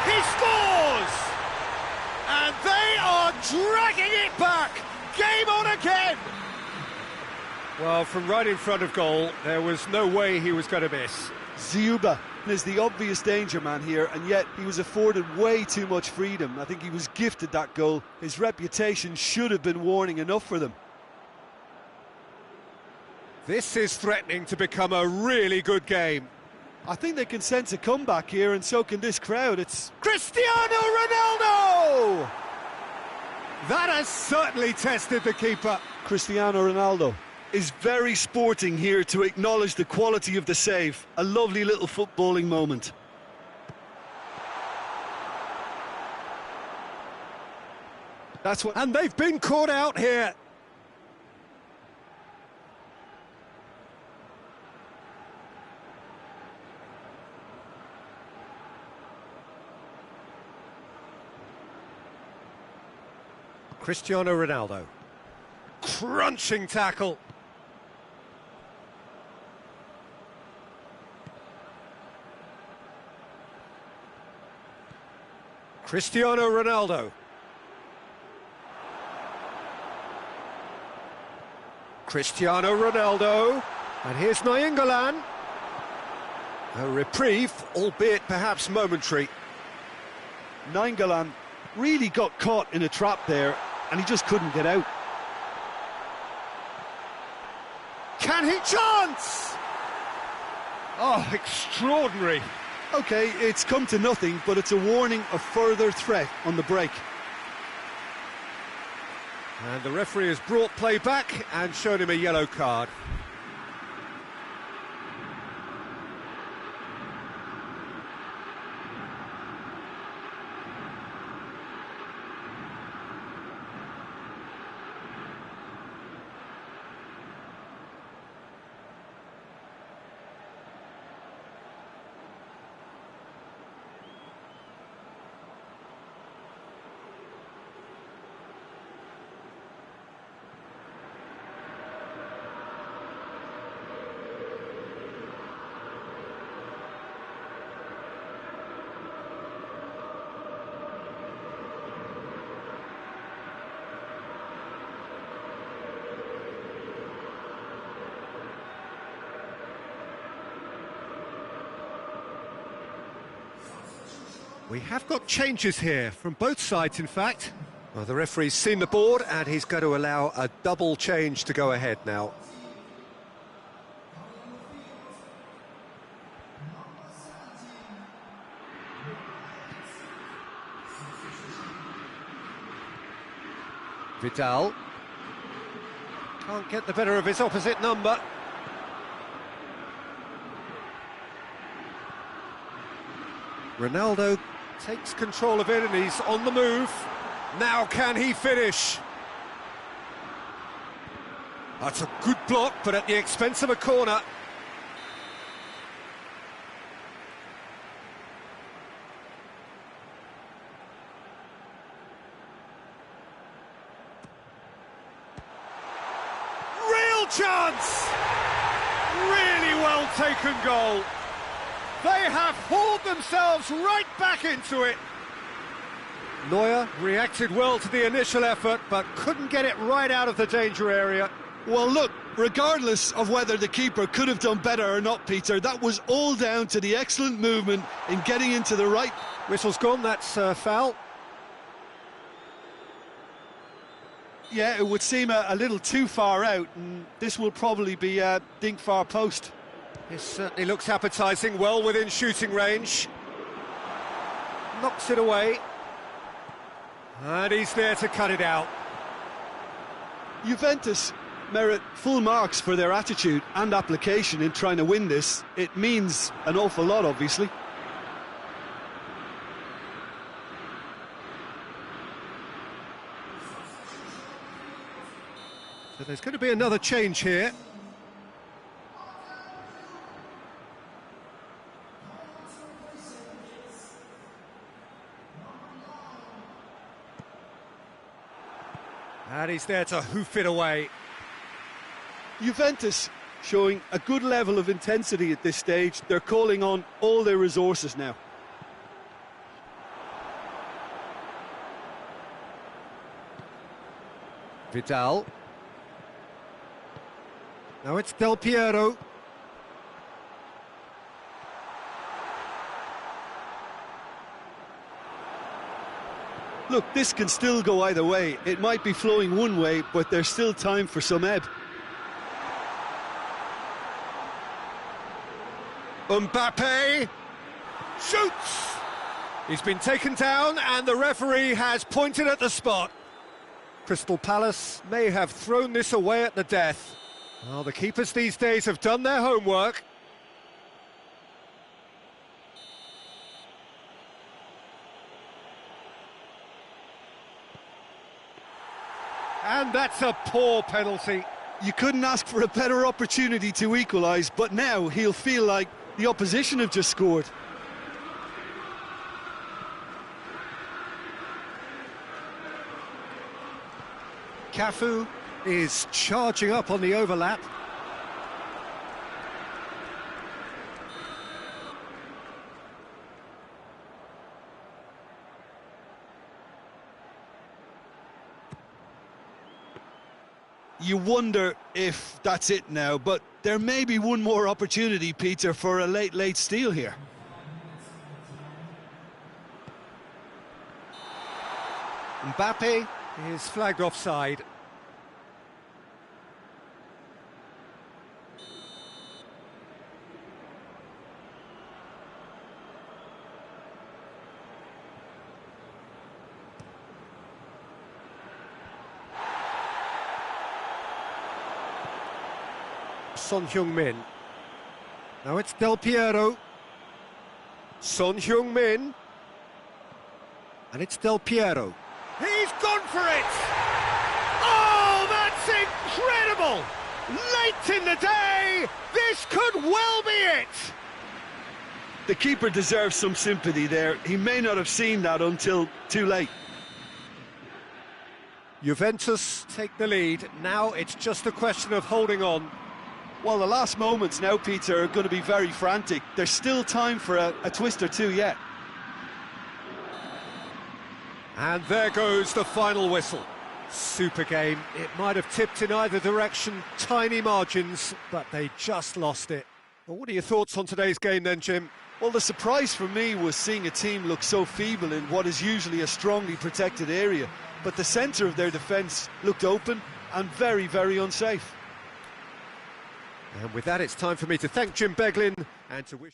He scores! And they are dragging it back. Game on again. Well, from right in front of goal, there was no way he was going to miss. Ziuba is the obvious danger man here, and yet he was afforded way too much freedom. I think he was gifted that goal. His reputation should have been warning enough for them. This is threatening to become a really good game. I think they can sense a comeback here, and so can this crowd. It's Cristiano Ronaldo! That has certainly tested the keeper. Cristiano Ronaldo is very sporting here to acknowledge the quality of the save. A lovely little footballing moment. That's what, and they've been caught out here. Cristiano Ronaldo. Crunching tackle. Cristiano Ronaldo. Cristiano Ronaldo. And here's Nainggolan. A reprieve, albeit perhaps momentary. Nainggolan really got caught in a trap there, and he just couldn't get out. Can he chance? Oh, extraordinary. OK, it's come to nothing, but it's a warning of further threat on the break. And the referee has brought play back and shown him a yellow card. We have got changes here from both sides, in fact. Well, the referee's seen the board and he's going to allow a double change to go ahead now. Vidal can't get the better of his opposite number. Ronaldo takes control of it and he's on the move. Now can he finish? That's a good block, but at the expense of a corner. Real chance! Really well taken goal. They have hauled themselves right back into it. Neuer reacted well to the initial effort, but couldn't get it right out of the danger area. Well, look, regardless of whether the keeper could have done better or not, Peter, that was all down to the excellent movement in getting into the right. Whistle's gone, that's foul. Yeah, it would seem a little too far out, and this will probably be a dink far post. This certainly looks appetising, well within shooting range. Knocks it away. And he's there to cut it out. Juventus merit full marks for their attitude and application in trying to win this. It means an awful lot, obviously. So there's going to be another change here. And he's there to hoof it away. Juventus showing a good level of intensity at this stage. They're calling on all their resources now. Vidal. Now it's Del Piero. Look, this can still go either way. It might be flowing one way, but there's still time for some ebb. Mbappe shoots! He's been taken down and the referee has pointed at the spot. Crystal Palace may have thrown this away at the death. Well, the keepers these days have done their homework. And that's a poor penalty. You couldn't ask for a better opportunity to equalise, but now he'll feel like the opposition have just scored. Cafu is charging up on the overlap. You wonder if that's it now, but there may be one more opportunity, Peter, for a late steal here. Mbappe is flagged offside. Son Heung-min. Now it's Del Piero. Son Heung-min. And it's Del Piero. He's gone for it! Oh, that's incredible! Late in the day, this could well be it! The keeper deserves some sympathy there. He may not have seen that until too late. Juventus take the lead. Now it's just a question of holding on. Well, the last moments now, Peter, are going to be very frantic. There's still time for a twist or two yet. And there goes the final whistle. Super game. It might have tipped in either direction, tiny margins, but they just lost it. Well, what are your thoughts on today's game then, Jim? Well, the surprise for me was seeing a team look so feeble in what is usually a strongly protected area. But the centre of their defence looked open and very, very unsafe. And with that, it's time for me to thank Jim Beglin and to wish...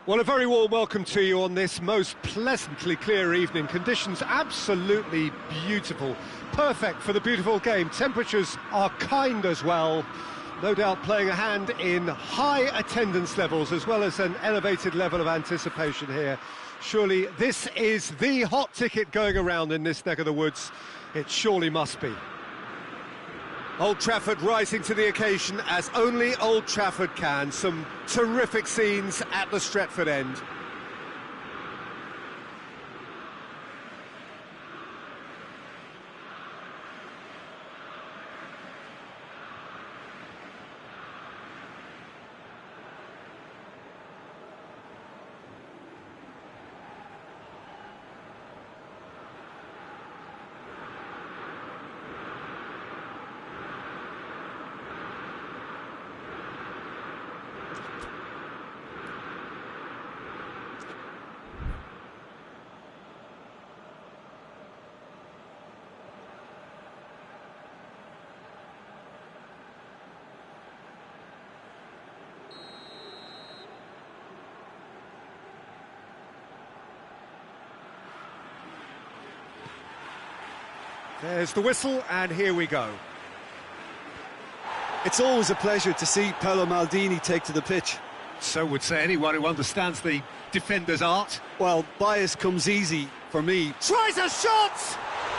Well, a very warm welcome to you on this most pleasantly clear evening. Conditions absolutely beautiful, perfect for the beautiful game. Temperatures are kind as well, no doubt playing a hand in high attendance levels as well as an elevated level of anticipation here. Surely this is the hot ticket going around in this neck of the woods. It surely must be. Old Trafford rising to the occasion as only Old Trafford can. Some terrific scenes at the Stretford end. There's the whistle, and here we go. It's always a pleasure to see Paolo Maldini take to the pitch. So would say anyone who understands the defender's art. Well, bias comes easy for me. Tries a shot!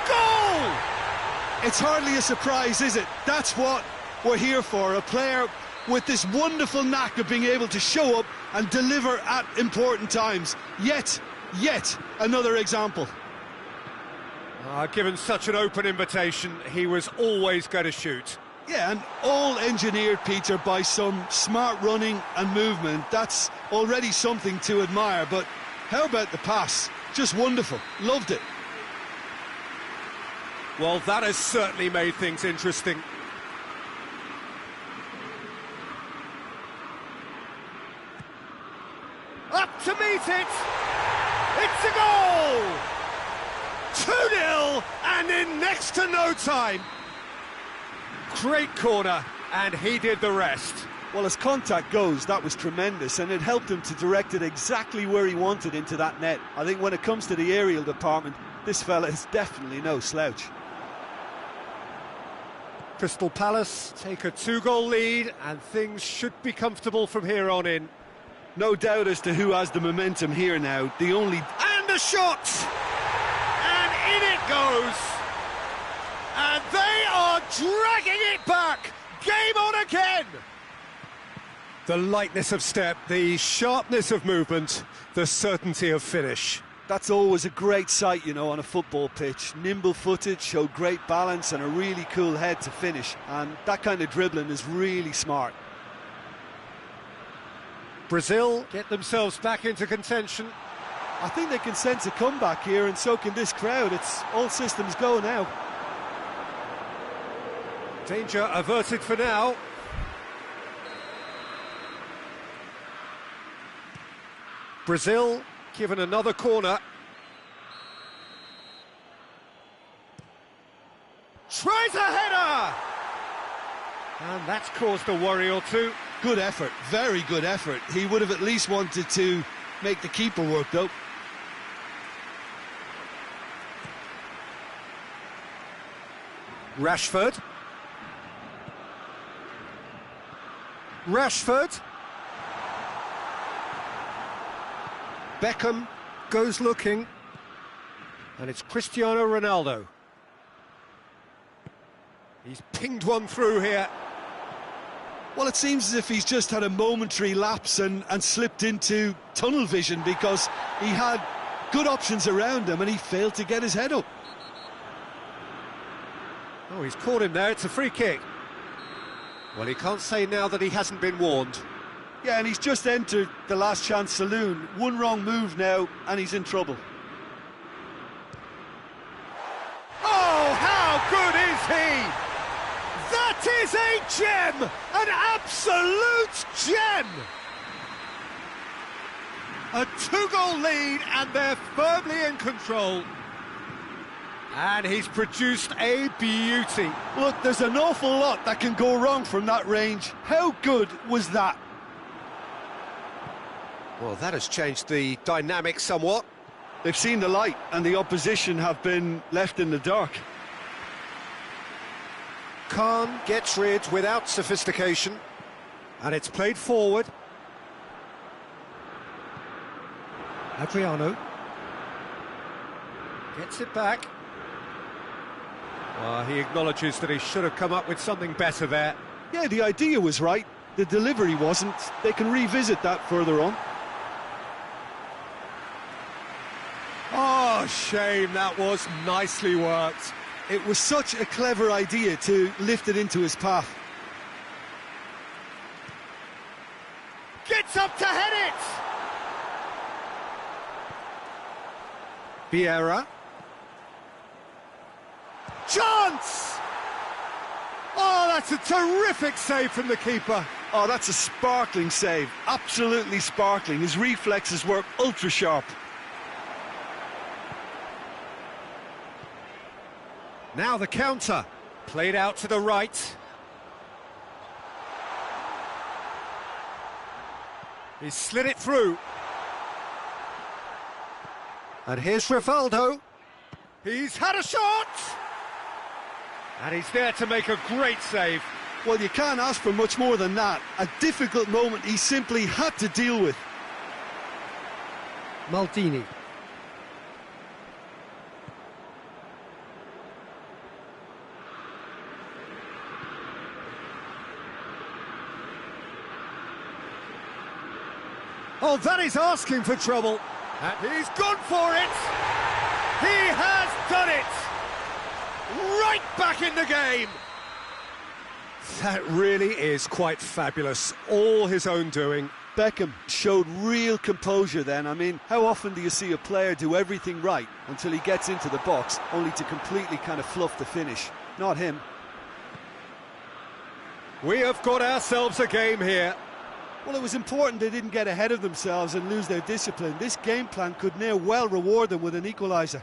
Goal! It's hardly a surprise, is it? That's what we're here for, a player with this wonderful knack of being able to show up and deliver at important times. Yet another example. Given such an open invitation, he was always going to shoot. Yeah, and all engineered, Peter, by some smart running and movement. That's already something to admire, but how about the pass? Just wonderful. Loved it. Well, that has certainly made things interesting. Up to meet it! It's a goal! 2-0, and in next to no time. Great corner, and he did the rest. Well, as contact goes, that was tremendous, and it helped him to direct it exactly where he wanted into that net. I think when it comes to the aerial department, this fella is definitely no slouch. Crystal Palace take a 2-goal lead, and things should be comfortable from here on in. No doubt as to who has the momentum here now. The only... And a shot! In it goes, and they are dragging it back. Game on again. The lightness of step, the sharpness of movement, the certainty of finish. That's always a great sight, you know, on a football pitch. Nimble-footed, showed great balance and a really cool head to finish. And that kind of dribbling is really smart. Brazil get themselves back into contention. I think they can sense a comeback here, and so can this crowd. It's all systems go now. Danger averted for now. Brazil given another corner. Tries a header! And that's caused a worry or two. Good effort, very good effort. He would have at least wanted to make the keeper work, though. Rashford. Beckham goes looking. And it's Cristiano Ronaldo. He's pinged one through here. Well, it seems as if he's just had a momentary lapse and slipped into tunnel vision, because he had good options around him and he failed to get his head up. Oh, he's caught him there. It's a free kick. Well, he can't say now that he hasn't been warned. Yeah, and he's just entered the last chance saloon. One wrong move now, and he's in trouble. Oh, how good is he? That is a gem! An absolute gem! A 2-goal lead, and they're firmly in control. And he's produced a beauty. Look, there's an awful lot that can go wrong from that range. How good was that? Well, that has changed the dynamic somewhat. They've seen the light and the opposition have been left in the dark. Khan gets rid without sophistication, and it's played forward. Adriano gets it back. Well, he acknowledges that he should have come up with something better there. Yeah, the idea was right, the delivery wasn't. They can revisit that further on. Oh, shame, that was nicely worked. It was such a clever idea to lift it into his path. Gets up to head it! Vieira. Chance! Oh, that's a terrific save from the keeper. Oh, that's a sparkling save, absolutely sparkling. His reflexes were ultra sharp. Now the counter, played out to the right. He slid it through. And here's Rivaldo. He's had a shot! And he's there to make a great save. Well, you can't ask for much more than that. A difficult moment he simply had to deal with. Maldini. Oh, that is asking for trouble. And he's gone for it. He has done it. Right back in the game. That really is quite fabulous. All his own doing. Beckham showed real composure then. I mean, how often do you see a player do everything right until he gets into the box, only to completely kind of fluff the finish? Not him. We have got ourselves a game here. Well, it was important they didn't get ahead of themselves and lose their discipline. This game plan could now well reward them with an equaliser.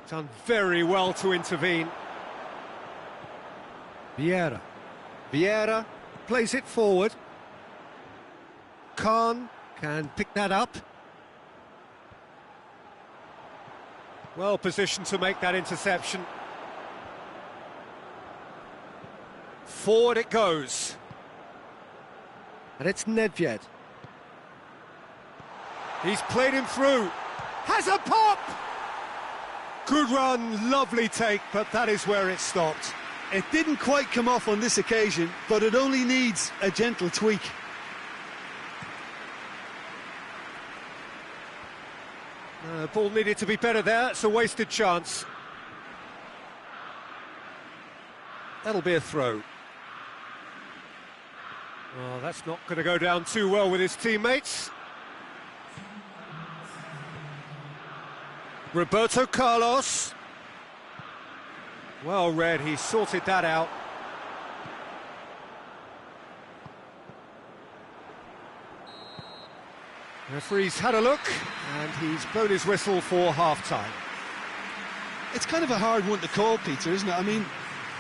Done very well to intervene. Vieira. Vieira plays it forward. Khan can pick that up. Well positioned to make that interception. Forward it goes. And it's Nedved. He's played him through. Has a pop! Good run, lovely take, but that is where it stopped. It didn't quite come off on this occasion, but it only needs a gentle tweak. Ball needed to be better there. It's a wasted chance. That'll be a throw. Oh, that's not going to go down too well with his teammates. Roberto Carlos. Well read, he sorted that out. Referee's had a look, and he's blown his whistle for half-time. It's kind of a hard one to call, Peter, isn't it? I mean,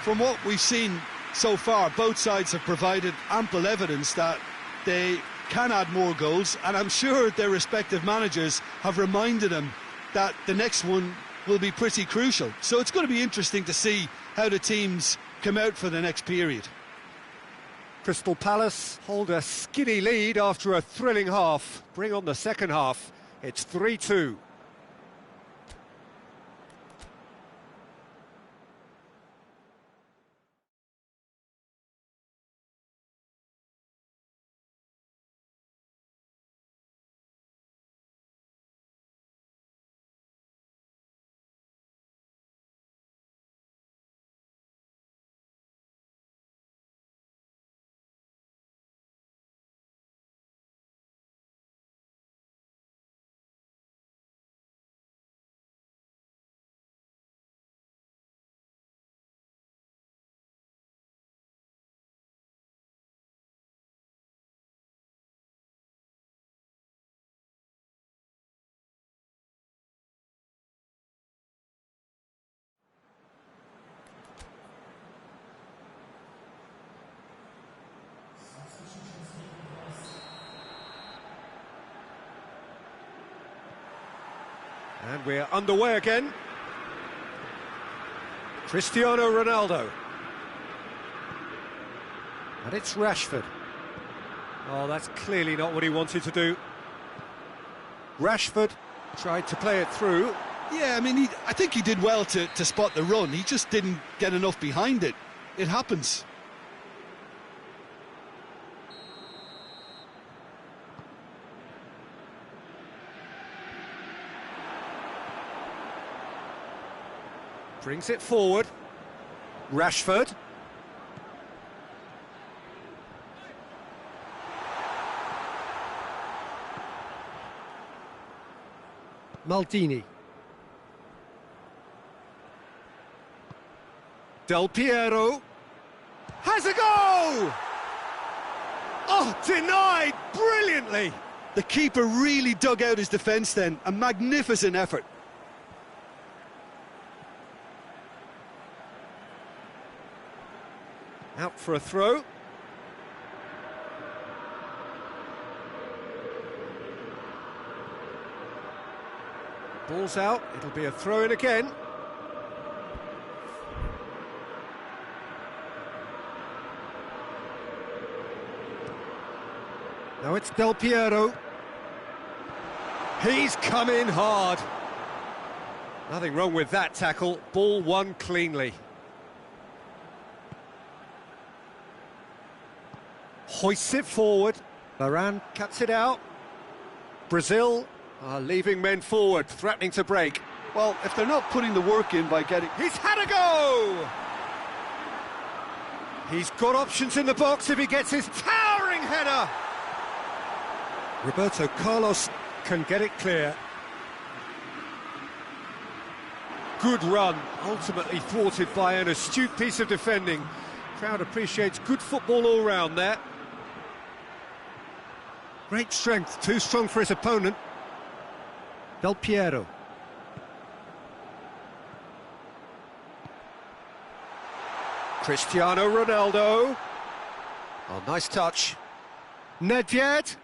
from what we've seen so far, both sides have provided ample evidence that they can add more goals, and I'm sure their respective managers have reminded them that the next one will be pretty crucial. So it's going to be interesting to see how the teams come out for the next period. Crystal Palace hold a skinny lead after a thrilling half. Bring on the second half. It's 3-2. And we're underway again. Cristiano Ronaldo. And it's Rashford. Oh, that's clearly not what he wanted to do. Rashford tried to play it through. Yeah, I mean, I think he did well to spot the run. He just didn't get enough behind it. It happens. Brings it forward. Rashford. Maldini. Del Piero. Has a go! Oh, denied brilliantly! The keeper really dug out his defence then. A magnificent effort. Out for a throw. Ball's out, it'll be a throw-in again. Now it's Del Piero. He's come in hard. Nothing wrong with that tackle, ball won cleanly. Hoists it forward. Varane cuts it out. Brazil are leaving men forward, threatening to break. Well, if they're not putting the work in by getting... He's had a go! He's got options in the box if he gets his towering header. Roberto Carlos can get it clear. Good run, ultimately thwarted by an astute piece of defending. Crowd appreciates good football all round there. Great strength, too strong for his opponent. Del Piero. Cristiano Ronaldo. Oh, nice touch. Nedved.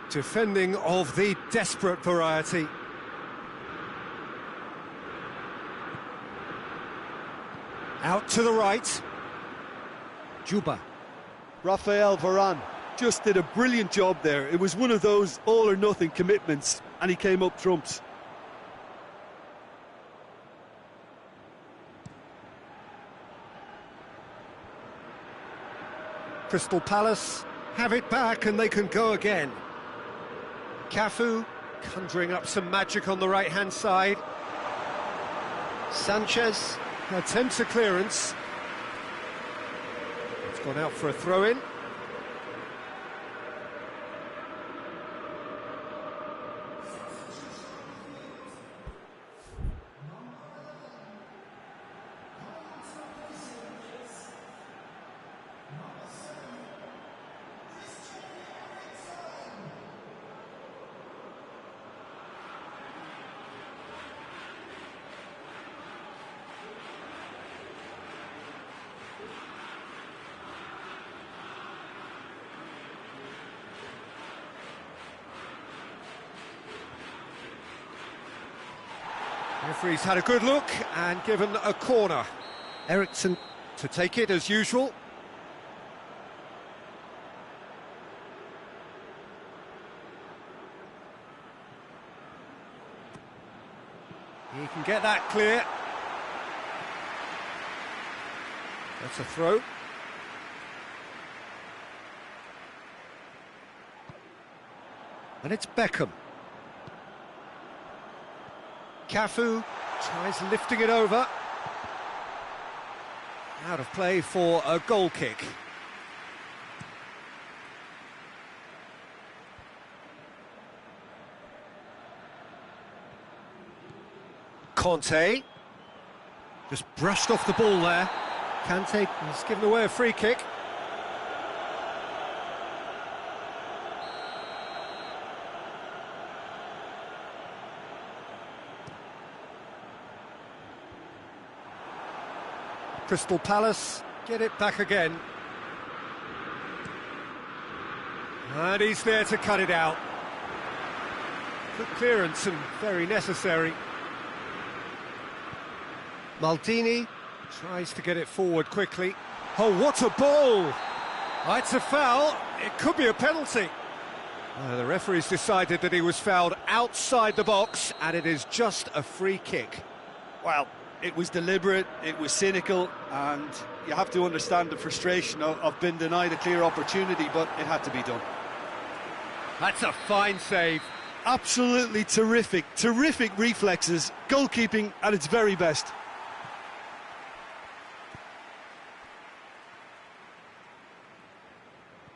Defending of the desperate variety. Out to the right. Juba. Rafael Varane just did a brilliant job there. It was one of those all-or-nothing commitments, and he came up trumps. Crystal Palace have it back and they can go again. Cafu conjuring up some magic on the right-hand side. Sanchez attempts a clearance. It's gone out for a throw-in. Referee's had a good look and given a corner. Eriksen to take it as usual. He can get that clear. That's a throw. And it's Beckham. Cafu tries lifting it over. Out of play for a goal kick. Conte just brushed off the ball there. Kante has given away a free kick. Crystal Palace get it back again. And he's there to cut it out. Good clearance and very necessary. Maldini tries to get it forward quickly. Oh, what a ball! Oh, it's a foul. It could be a penalty. The referee's decided that he was fouled outside the box, and it is just a free kick. Well, it was deliberate, it was cynical, and you have to understand the frustration of being denied a clear opportunity, but it had to be done. That's a fine save. Absolutely terrific reflexes, goalkeeping at its very best.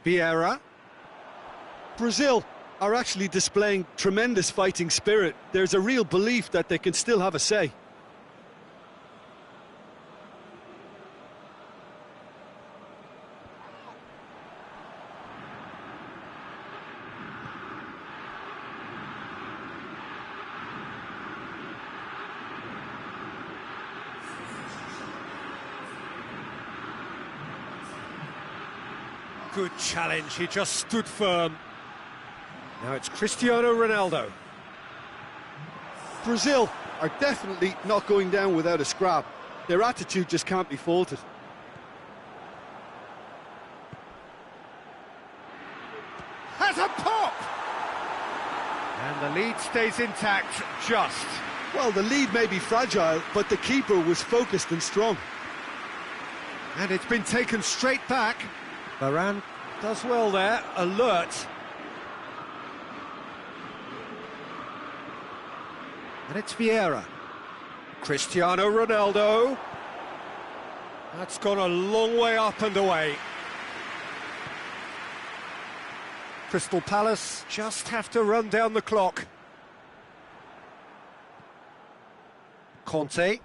Vieira. Brazil are actually displaying tremendous fighting spirit. There's a real belief that they can still have a say. Good challenge, he just stood firm. Now it's Cristiano Ronaldo. Brazil are definitely not going down without a scrap. Their attitude just can't be faulted. Has a pop! And the lead stays intact, just. Well, the lead may be fragile, but the keeper was focused and strong. And it's been taken straight back. Varane does well there, alert. And it's Vieira. Cristiano Ronaldo. That's gone a long way up and away. Crystal Palace just have to run down the clock. Conte.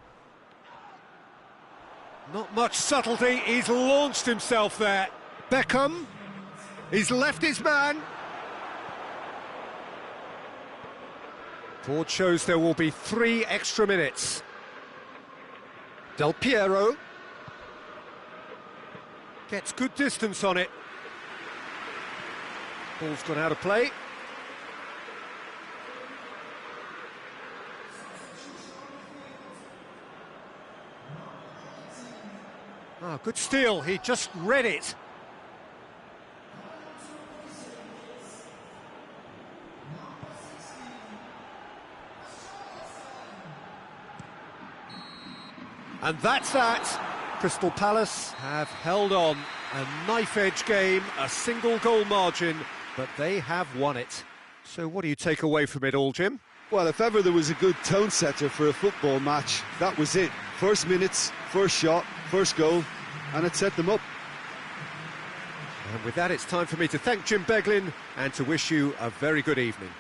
Not much subtlety, he's launched himself there. Beckham. He's left his man. Board shows there will be 3 extra minutes. Del Piero gets good distance on it. Ball's gone out of play. Good steal, he just read it. And that's that. Crystal Palace have held on. A knife-edge game, a single goal margin, but they have won it. So what do you take away from it all, Jim? Well, if ever there was a good tone setter for a football match, that was it. First minutes, first shot, first goal, and it set them up. And with that, it's time for me to thank Jim Beglin and to wish you a very good evening.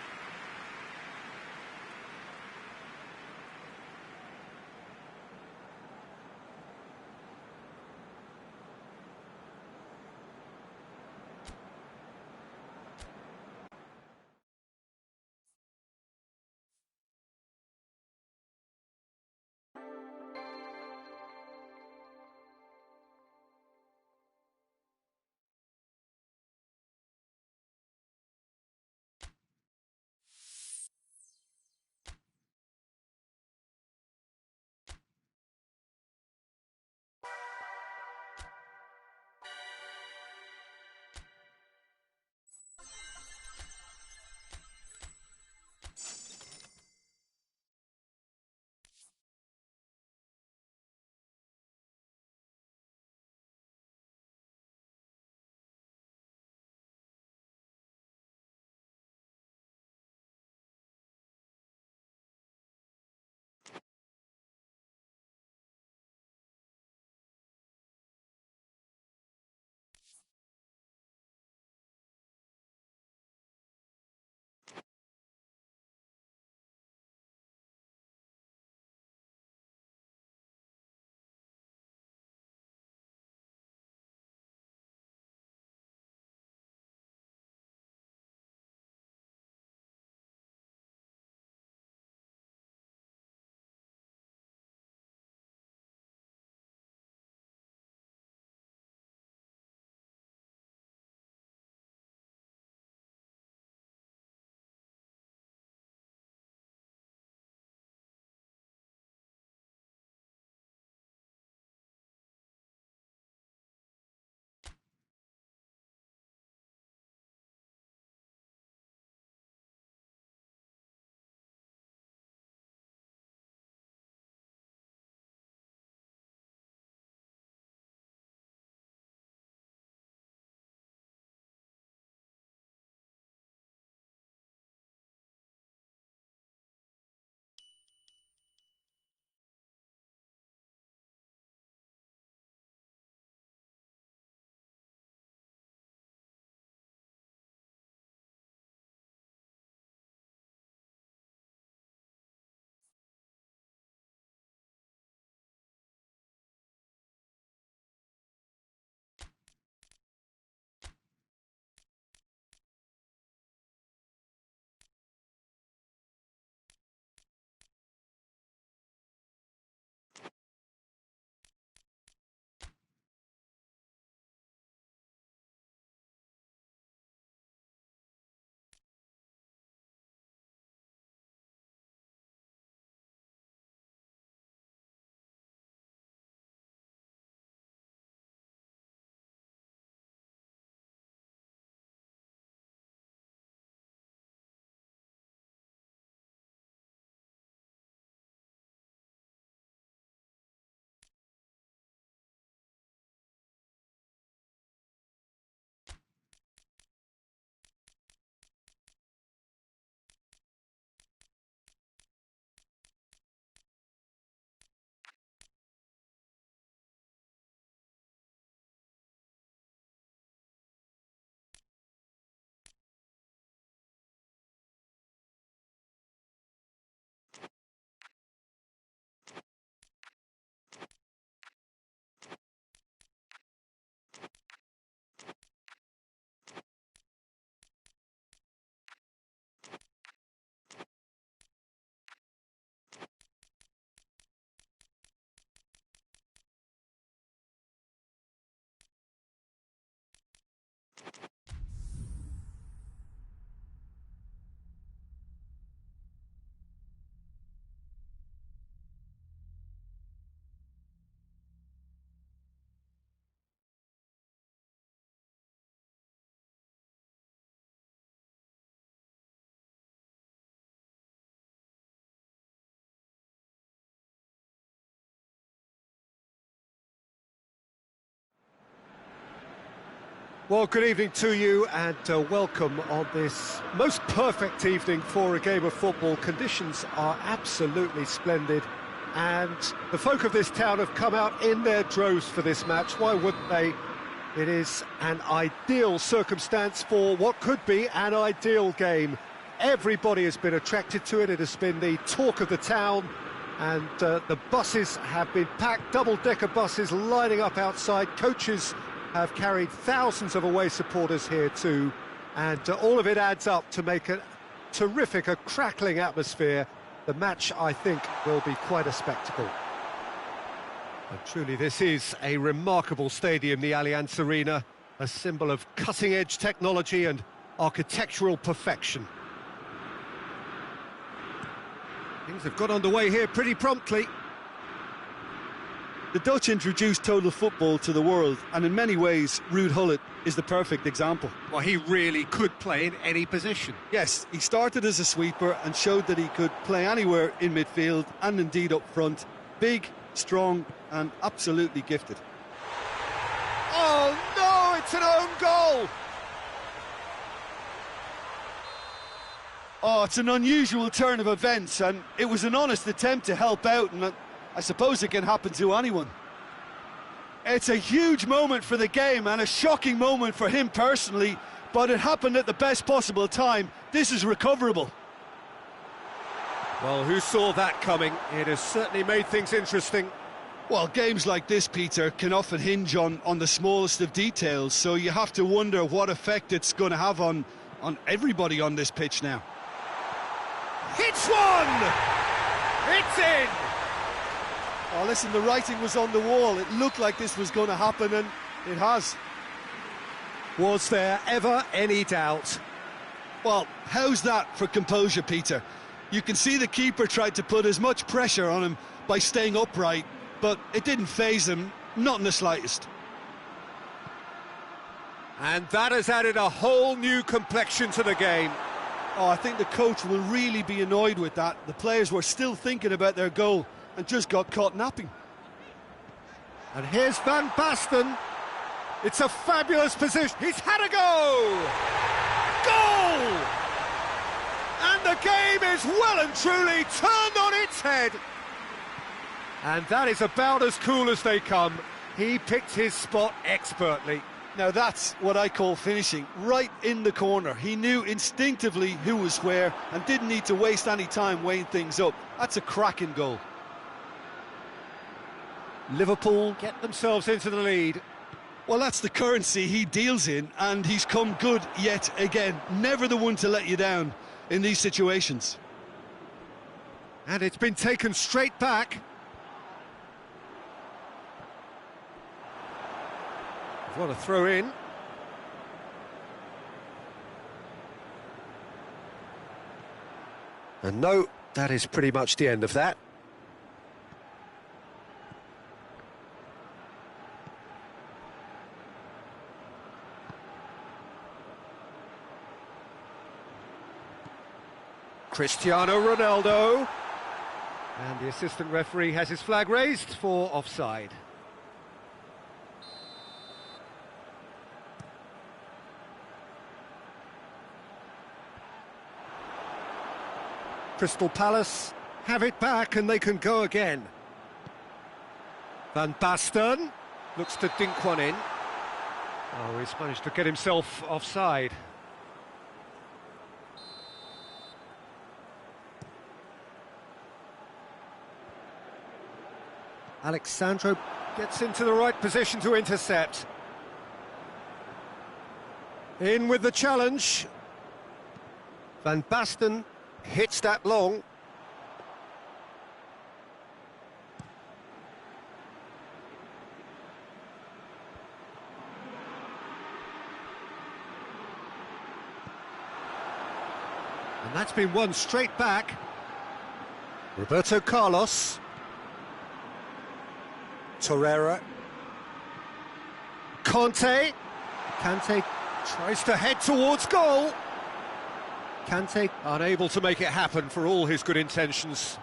Well, good evening to you and welcome on this most perfect evening for a game of football. Conditions are absolutely splendid and the folk of this town have come out in their droves for this match. Why wouldn't they? It is an ideal circumstance for what could be an ideal game. Everybody has been attracted to it. It has been the talk of the town and the buses have been packed, double-decker buses lining up outside. Coaches have carried thousands of away supporters here too, and all of it adds up to make a terrific, a crackling atmosphere. The match, I think, will be quite a spectacle. And truly, this is a remarkable stadium, the Allianz Arena, a symbol of cutting-edge technology and architectural perfection. Things have got underway here pretty promptly. The Dutch introduced total football to the world, and in many ways, Ruud Gullit is the perfect example. Well, he really could play in any position. Yes, he started as a sweeper and showed that he could play anywhere in midfield and indeed up front. Big, strong and absolutely gifted. Oh no, it's an own goal! Oh, it's an unusual turn of events, and it was an honest attempt to help out, and I suppose it can happen to anyone. It's a huge moment for the game and a shocking moment for him personally, but it happened at the best possible time. This is recoverable. Well, who saw that coming? It has certainly made things interesting. Well, games like this, Peter, can often hinge on the smallest of details, so you have to wonder what effect it's going to have on everybody on this pitch now. Hits one! It's in! Oh, listen, the writing was on the wall. It looked like this was going to happen, and it has. Was there ever any doubt? Well, how's that for composure, Peter? You can see the keeper tried to put as much pressure on him by staying upright, but it didn't faze him, not in the slightest. And that has added a whole new complexion to the game. Oh, I think the coach will really be annoyed with that. The players were still thinking about their goal and just got caught napping. And here's Van Basten. It's a fabulous position. He's had a go! Goal! And the game is well and truly turned on its head. And that is about as cool as they come. He picked his spot expertly. Now that's what I call finishing, right in the corner. He knew instinctively who was where and didn't need to waste any time weighing things up. That's a cracking goal. Liverpool get themselves into the lead. Well, that's the currency he deals in, and he's come good yet again. Never the one to let you down in these situations. And it's been taken straight back. What a throw in. And no, that is pretty much the end of that. Cristiano Ronaldo. And the assistant referee has his flag raised for offside. Crystal Palace have it back and they can go again. Van Basten looks to dink one in. Oh, he's managed to get himself offside. Alexandro gets into the right position to intercept. In with the challenge. Van Basten hits that long. And that's been won straight back. Roberto Carlos. Torreira. Kante. Kante tries to head towards goal. Kante unable to make it happen for all his good intentions.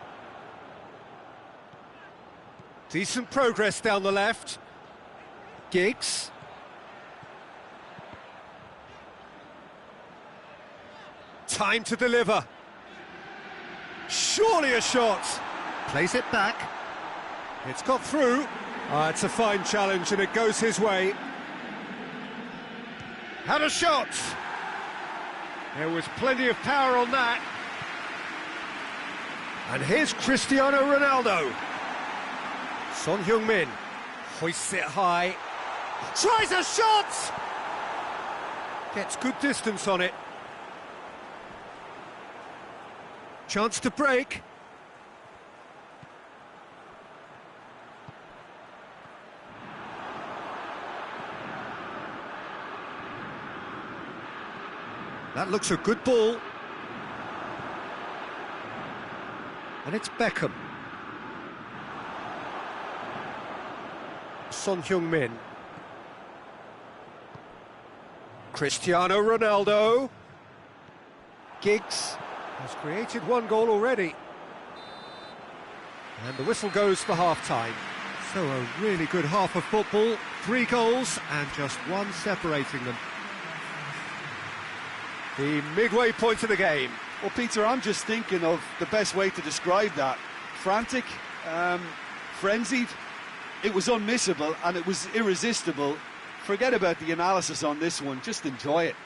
Decent progress down the left. Giggs. Time to deliver. Surely a shot. Plays it back. It's got through. It's a fine challenge and it goes his way. Had a shot. There was plenty of power on that. And here's Cristiano Ronaldo. Son Heung-min hoists it high. Tries a shot! Gets good distance on it. Chance to break. That looks a good ball. And it's Beckham. Son Heung-min. Cristiano Ronaldo. Giggs has created one goal already. And the whistle goes for half-time. So a really good half of football. 3 goals and just one separating them. The midway point of the game. Well, Peter, I'm just thinking of the best way to describe that. Frantic, frenzied. It was unmissable and it was irresistible. Forget about the analysis on this one, just enjoy it.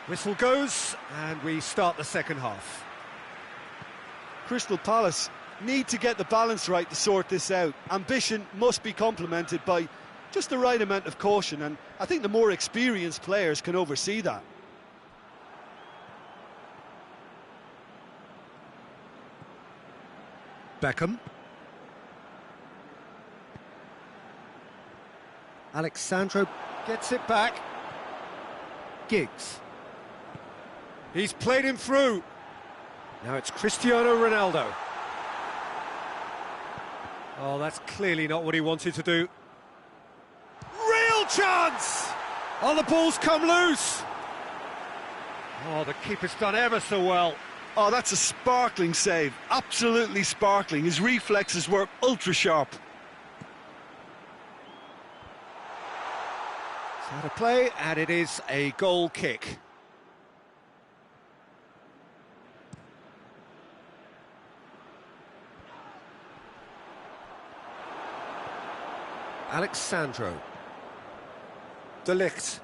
Whistle goes, and we start the second half. Crystal Palace need to get the balance right to sort this out. Ambition must be complemented by just the right amount of caution, and I think the more experienced players can oversee that. Beckham. Alexandro gets it back. Giggs. He's played him through. Now it's Cristiano Ronaldo. Oh, that's clearly not what he wanted to do. Real chance! Oh, the ball's come loose. Oh, the keeper's done ever so well. Oh, that's a sparkling save. Absolutely sparkling. His reflexes were ultra sharp. It's out of play, and it is a goal kick. Alexandro. De Ligt.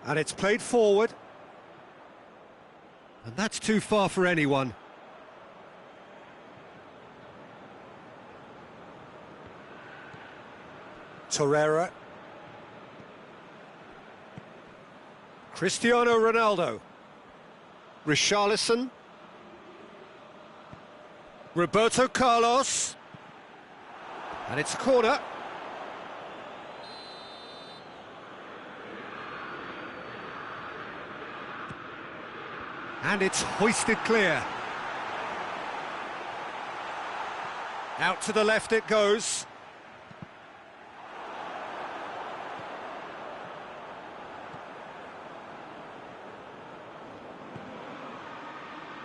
And it's played forward. And that's too far for anyone. Torreira. Cristiano Ronaldo. Richarlison. Roberto Carlos. And it's a corner. And it's hoisted clear. Out to the left it goes.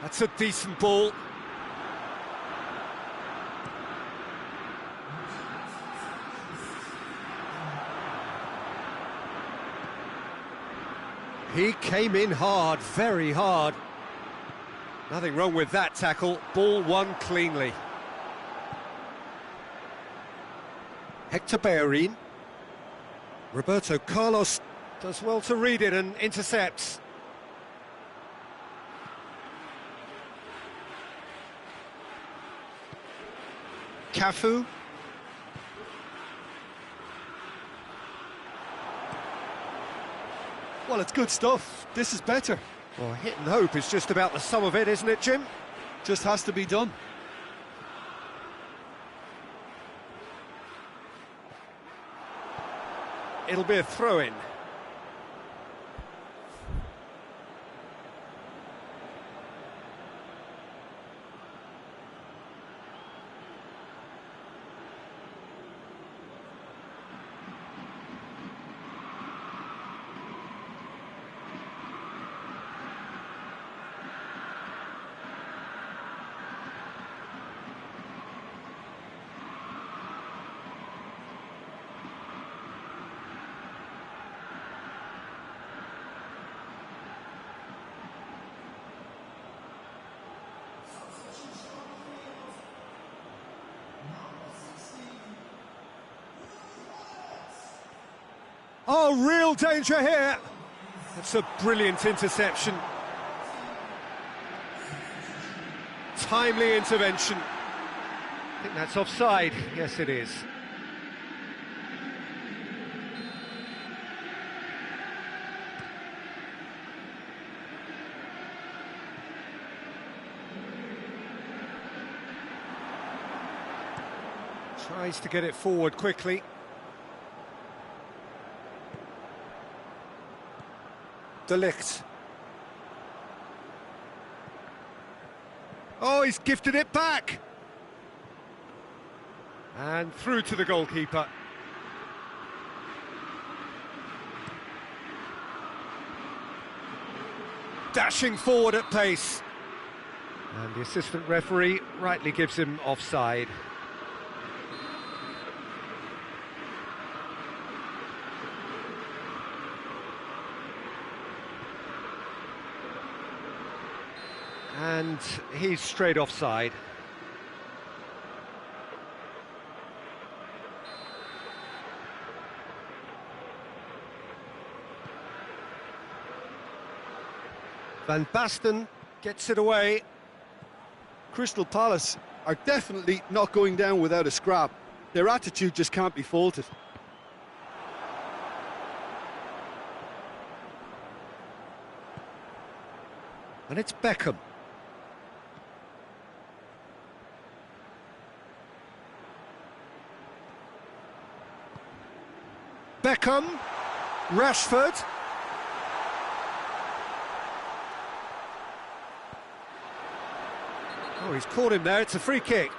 That's a decent ball. He came in hard, very hard. Nothing wrong with that tackle. Ball won cleanly. Hector Bellerin. Roberto Carlos does well to read it and intercepts. Cafu. Well, it's good stuff. This is better. Well, hit and hope is just about the sum of it, isn't it, Jim? Just has to be done. It'll be a throw-in. Oh, real danger here. That's a brilliant interception. Timely intervention. I think that's offside. Yes, it is. Tries to get it forward quickly. De Ligt. Oh, he's gifted it back. And through to the goalkeeper. Dashing forward at pace. And the assistant referee rightly gives him offside. And he's straight offside. Van Basten gets it away. Crystal Palace are definitely not going down without a scrap. Their attitude just can't be faulted. And it's Beckham. Beckham, Rashford. Oh, he's caught him there, it's a free kick.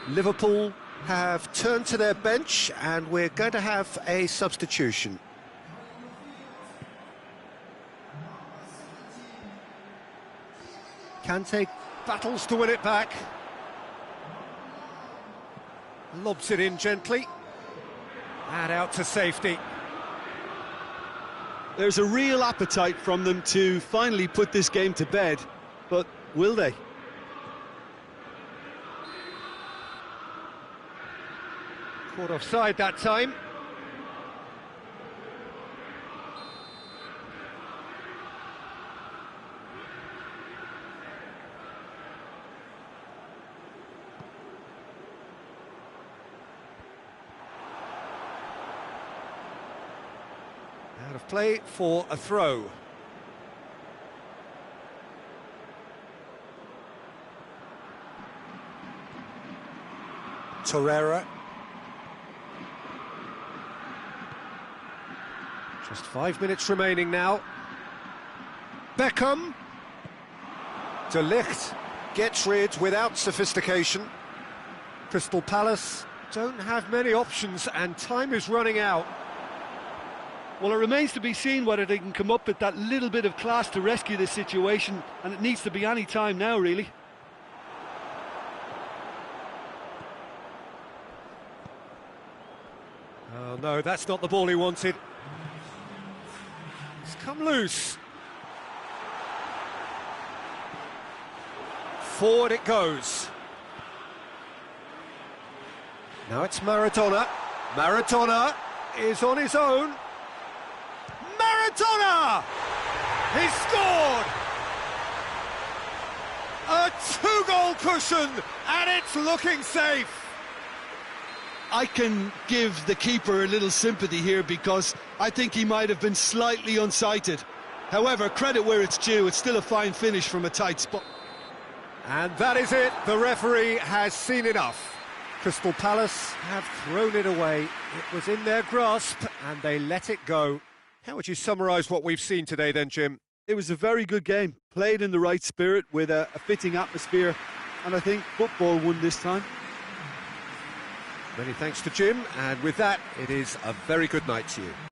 Liverpool have turned to their bench and we're going to have a substitution. Kante battles to win it back. Lobs it in gently. And out to safety. There's a real appetite from them to finally put this game to bed, but will they? Caught offside that time. Out of play for a throw. Torreira. Just 5 minutes remaining now. Beckham. De Ligt gets rid without sophistication. Crystal Palace don't have many options and time is running out. Well, it remains to be seen whether they can come up with that little bit of class to rescue this situation, and it needs to be any time now, really. Oh no, that's not the ball he wanted. It's come loose. Forward it goes. Now it's Maradona. Maradona is on his own. Maradona! He's scored! A two-goal cushion, and it's looking safe. I can give the keeper a little sympathy here because I think he might have been slightly unsighted. However, credit where it's due, it's still a fine finish from a tight spot. And that is it, the referee has seen enough. Crystal Palace have thrown it away. It was in their grasp and they let it go. How would you summarise what we've seen today then, Jim? It was a very good game, played in the right spirit with a fitting atmosphere, and I think football won this time. Many thanks to Jim, and with that, it is a very good night to you.